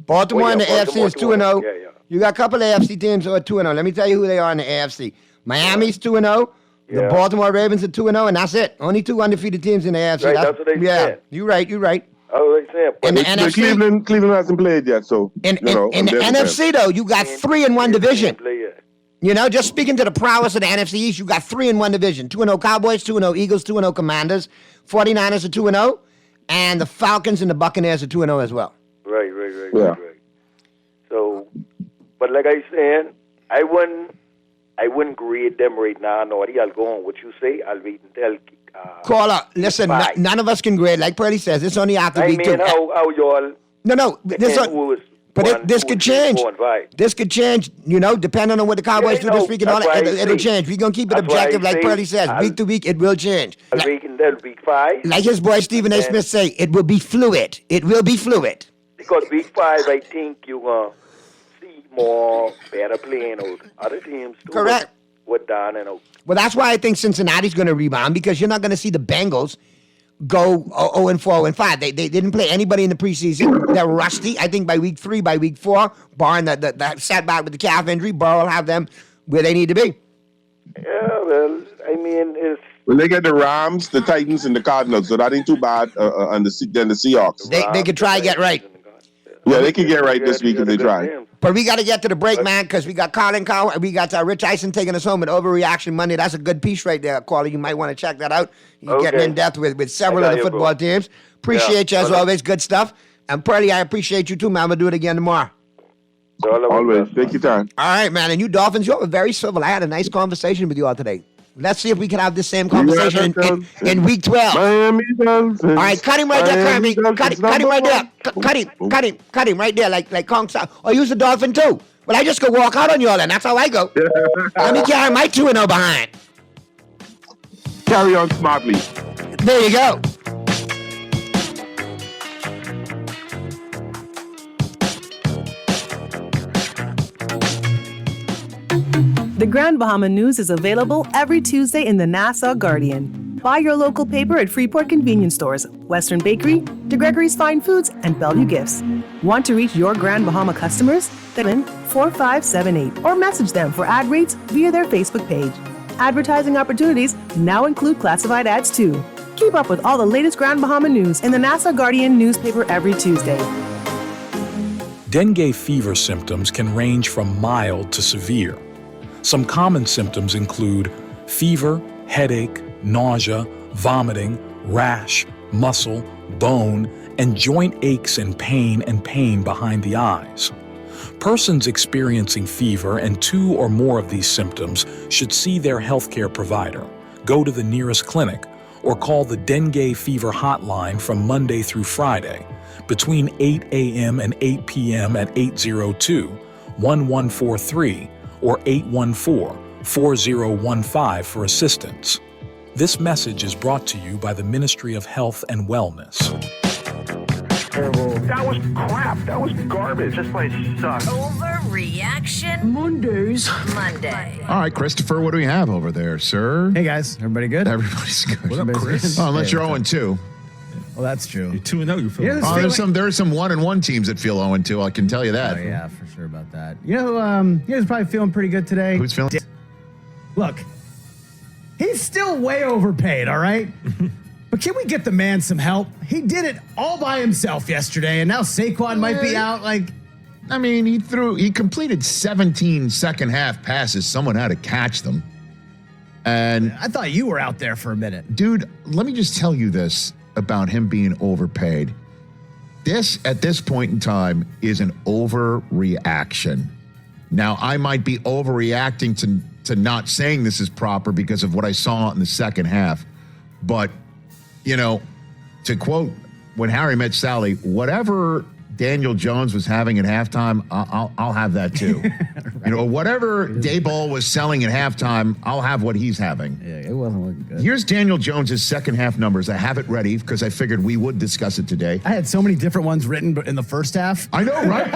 Baltimore in the AFC is 2-0. Yeah. You got a couple of AFC teams who are 2-0. Let me tell you who they are in the AFC. Miami's 2-0. The Baltimore Ravens are 2-0, and that's it. Only 2 undefeated teams in the AFC. Right, that's what they said. You're right. I was saying. In the NFC, Cleveland hasn't played yet, so in the NFC though, you got 3 in one division. Just speaking to the prowess of the NFC East, you got 3 in one division: 2-0 Cowboys, 2-0 Eagles, 2-0 Commanders. 49ers are 2-0, and the Falcons and the Buccaneers are 2-0 as well. Right. So, but like I saying, I wouldn't grade them right now, Naughty. I'll go on what you say. I'll wait until. Caller, listen, none of us can grade. Like Purdy says, it's only after week 2. How y'all. No. This could change. This could change, depending on what the Cowboys do this week and all that. It'll change. We're going to keep it objective, like Purdy says. Week to week, it will change. I'll wait until week 5. Like his boy Stephen A. Smith say, it will be fluid. It will be fluid. Because week 5, I think you're going to see more better playing out. Other teams, too. Correct. With down and out. Well, that's why I think Cincinnati's going to rebound, because you're not going to see the Bengals go 0-4, 0-5. They didn't play anybody in the preseason. They're rusty. I think by week 3, by week 4, barring the setback with the calf injury, Burrow will have them where they need to be. Yeah, well, I mean, it's Well, they get the Rams, the Titans, and the Cardinals, so that ain't too bad. And the Seahawks. They could try to get right. Yeah, they can get right this week if they try. But we got to get to the break, man, because we got Colin Cowell and we got Rich Eisen taking us home with Overreaction Monday. That's a good piece right there, Caller. You might want to check that out. You're getting in depth with several of the football teams. Appreciate you as always. Good stuff. And Pearlie, I appreciate you too, man. We'll do it again tomorrow. Always. Take your time. All right, man. And you Dolphins, you were very civil. I had a nice conversation with you all today. Let's see if we can have this same conversation in week 12. Miami Dolphins. All right, cut him right there, Kirby. Cut him right there. Cut him right there, like Kong Sao. Or use the Dolphin too. Well, I just go walk out on you all then. That's how I go. Let me carry my 2-0 behind. Carry on smartly. There you go. The Grand Bahama News is available every Tuesday in the Nassau Guardian. Buy your local paper at Freeport Convenience Stores, Western Bakery, DeGregory's Fine Foods, and Bellevue Gifts. Want to reach your Grand Bahama customers? Then 4578 or message them for ad rates via their Facebook page. Advertising opportunities now include classified ads too. Keep up with all the latest Grand Bahama news in the Nassau Guardian newspaper every Tuesday. Dengue fever symptoms can range from mild to severe. Some common symptoms include fever, headache, nausea, vomiting, rash, muscle, bone, and joint aches and pain behind the eyes. Persons experiencing fever and 2 or more of these symptoms should see their healthcare provider, go to the nearest clinic, or call the Dengue Fever Hotline from Monday through Friday between 8 a.m. and 8 p.m. at 802-1143 or 814-4015 for assistance. This message is brought to you by the Ministry of Health and Wellness. That was crap. That was garbage. This place sucks. Overreaction Monday. All right, Christopher, what do we have over there, sir? Hey, guys. Everybody good? Everybody's good. What up, Chris? Oh, unless you're 0-2. Well, that's true. You're 2-0. You feel Yeah, there are some 1-1 teams that feel 0-2. I can tell you that. Oh, yeah, for sure about that. You know who's probably feeling pretty good today? Who's feeling? Look, he's still way overpaid, all right? But can we get the man some help? He did it all by himself yesterday, and now Saquon might be out. I mean, he completed 17 second half passes. Someone had to catch them. And I thought you were out there for a minute. Dude, let me just tell you this about him being overpaid. This, at this point in time, is an overreaction. Now, I might be overreacting to not saying this is proper because of what I saw in the second half. But, to quote When Harry Met Sally, whatever Daniel Jones was having at halftime, I'll have that too. Right. Whatever Daboll was selling at halftime, I'll have what he's having. Yeah, it wasn't looking good. Here's Daniel Jones's second half numbers. I have it ready because I figured we would discuss it today. I had so many different ones written in the first half. I know, right?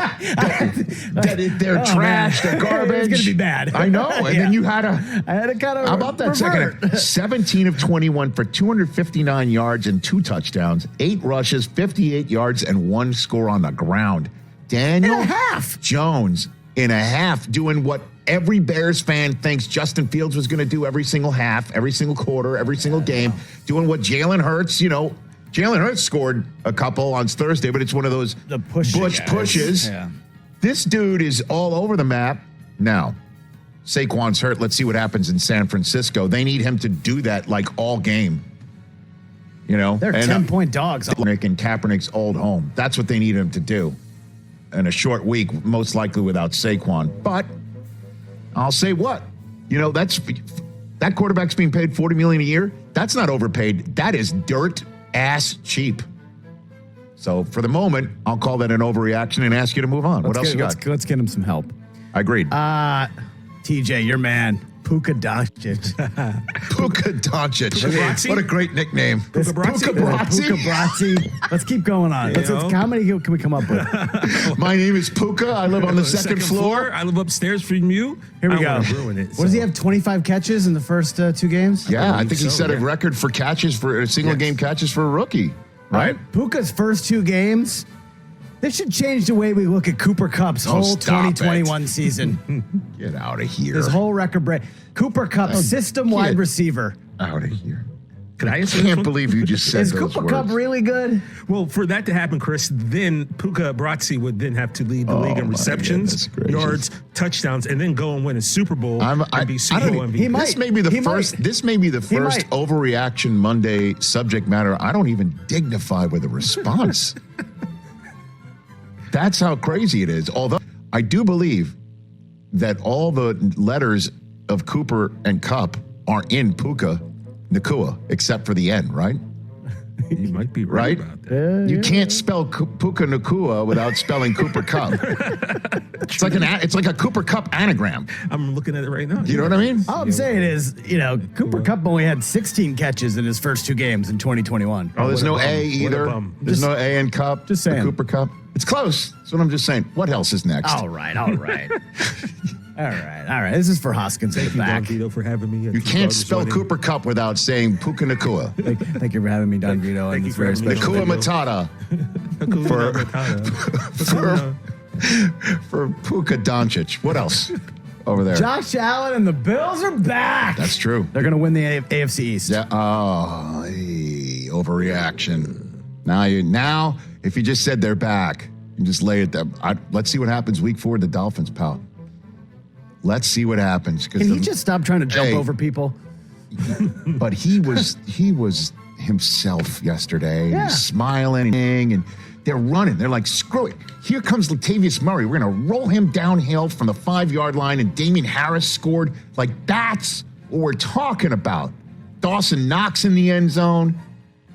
they're trash, they're garbage. It's going to be bad. I know. And then you had I had to kind of How about that second half? 17 of 21 for 259 yards and 2 touchdowns, 8 rushes, 58 yards, and 1 score on the ground. Daniel Jones in a half doing what every Bears fan thinks Justin Fields was going to do every single half, every single quarter, every single game, doing what Jalen Hurts, Jalen Hurts scored a couple on Thursday, but it's one of those pushes. Yeah. This dude is all over the map. Now, Saquon's hurt. Let's see what happens in San Francisco. They need him to do that all game. They're 10-point dogs. In Kaepernick's old home. That's what they need him to do in a short week, most likely without Saquon. But I'll say what? That quarterback's being paid $40 million a year. That's not overpaid. That is dirt ass cheap. So for the moment, I'll call that an overreaction and ask you to move on. What else you got? Let's get him some help. Agreed. TJ, your man. Puka Doncic. Puka Doncic. Brazzi? What a great nickname. Puka Brazzi. Let's keep going on. How many can we come up with? My name is Puka. I live on the second floor. I live upstairs from you. Here we go. Ruin it, What does he have? 25 catches in the first 2 games? Yeah, I think he set a record for catches for single game catches for a rookie. Right? Puka's first 2 games. This should change the way we look at Cooper Kupp's whole 2021 season. Get out of here. His whole record break. Cooper Kupp, system-wide receiver. Out of here. Could I answer I this can't one? believe you just said Is those Cooper words. Kupp really good? Well, for that to happen, Chris, then Puka Brazzi would then have to lead the league in my receptions, goodness yards, touchdowns, and then go and win a Super Bowl and be Super Bowl MVP. This may be the first overreaction Monday subject matter I don't even dignify with a response. That's how crazy it is. Although I do believe that all the letters of Cooper and Kupp are in Puka Nacua, except for the end, right? You might be right about that. You can't spell Puka Nacua without spelling Cooper Kupp. It's like a Cooper Kupp anagram. I'm looking at it right now. You know what I mean? All I'm saying is, Cooper Kupp only had 16 catches in his first 2 games in 2021. Oh, there's no A either. There's no A in Kupp. Just saying. Cooper Kupp. It's close. That's what I'm just saying. What else is next? All right. All right. This is for Hoskins in the back. Thank you, Don Vito, for having me. You can't spell Cooper Kupp without saying Puka Nacua. Thank you for having me, Don Vito. Thank you for having me. Nacua Matata. For Puka Doncic. What else over there? Josh Allen and the Bills are back. That's true. They're going to win the AFC East. Yeah. Oh, overreaction. Now, if you just said they're back, you just lay it there. Let's see what happens week 4 to the Dolphins, pal. Let's see what happens. Can he just stop trying to jump over people? But he was himself yesterday. Yeah. Smiling and they're running. They're like, screw it. Here comes Latavius Murray. We're going to roll him downhill from the 5-yard line, and Damian Harris scored. Like, that's what we're talking about. Dawson Knox in the end zone.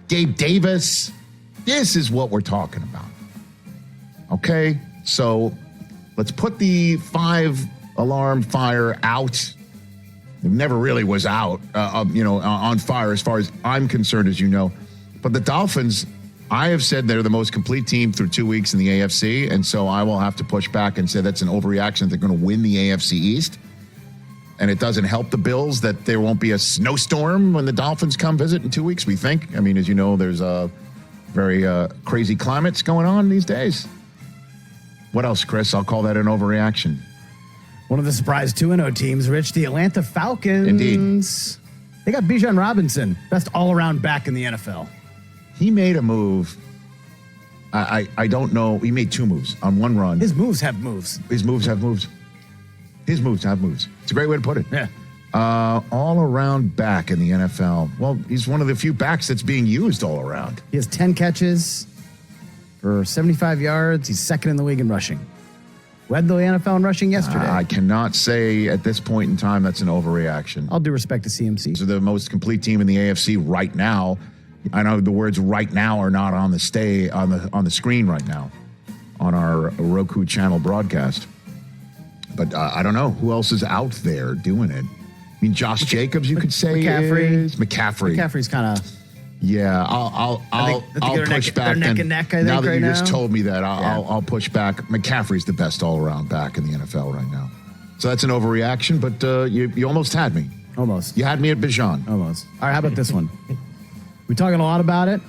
Gabe Davis. This is what we're talking about. Okay? So let's put the 5-alarm fire out. It never really was out, on fire as far as I'm concerned, as you know. But the Dolphins, I have said they're the most complete team through 2 weeks in the AFC, and so I will have to push back and say that's an overreaction. They're going to win the AFC East, and it doesn't help the Bills that there won't be a snowstorm when the Dolphins come visit in 2 weeks, we think. I mean, as you know, there's very crazy climates going on these days. What else, Chris? I'll call that an overreaction. One of the surprise 2-0 teams, Rich, the Atlanta Falcons. Indeed. They got Bijan Robinson, best all-around back in the NFL. He made a move. I don't know. He made 2 moves on one run. His moves have moves. His moves have moves. His moves have moves. It's a great way to put it. Yeah. All-around back in the NFL. Well, he's one of the few backs that's being used all around. He has 10 catches for 75 yards. He's second in the league in rushing. Led the NFL in rushing yesterday. I cannot say at this point in time that's an overreaction. All due respect to CMC. These are the most complete team in the AFC right now. I know the words "right now" are not on the screen right now on our Roku channel broadcast. But I don't know who else is out there doing it. I mean, Josh Jacobs, you could say McCaffrey. McCaffrey's kind of. Yeah, I'll push back. They're neck and neck, I think, now that right you now. just told me that, I'll push back. McCaffrey's the best all-around back in the NFL right now. So that's an overreaction, but you almost had me. Almost. You had me at Bijan. Almost. All right, how about this one? We're talking a lot about it.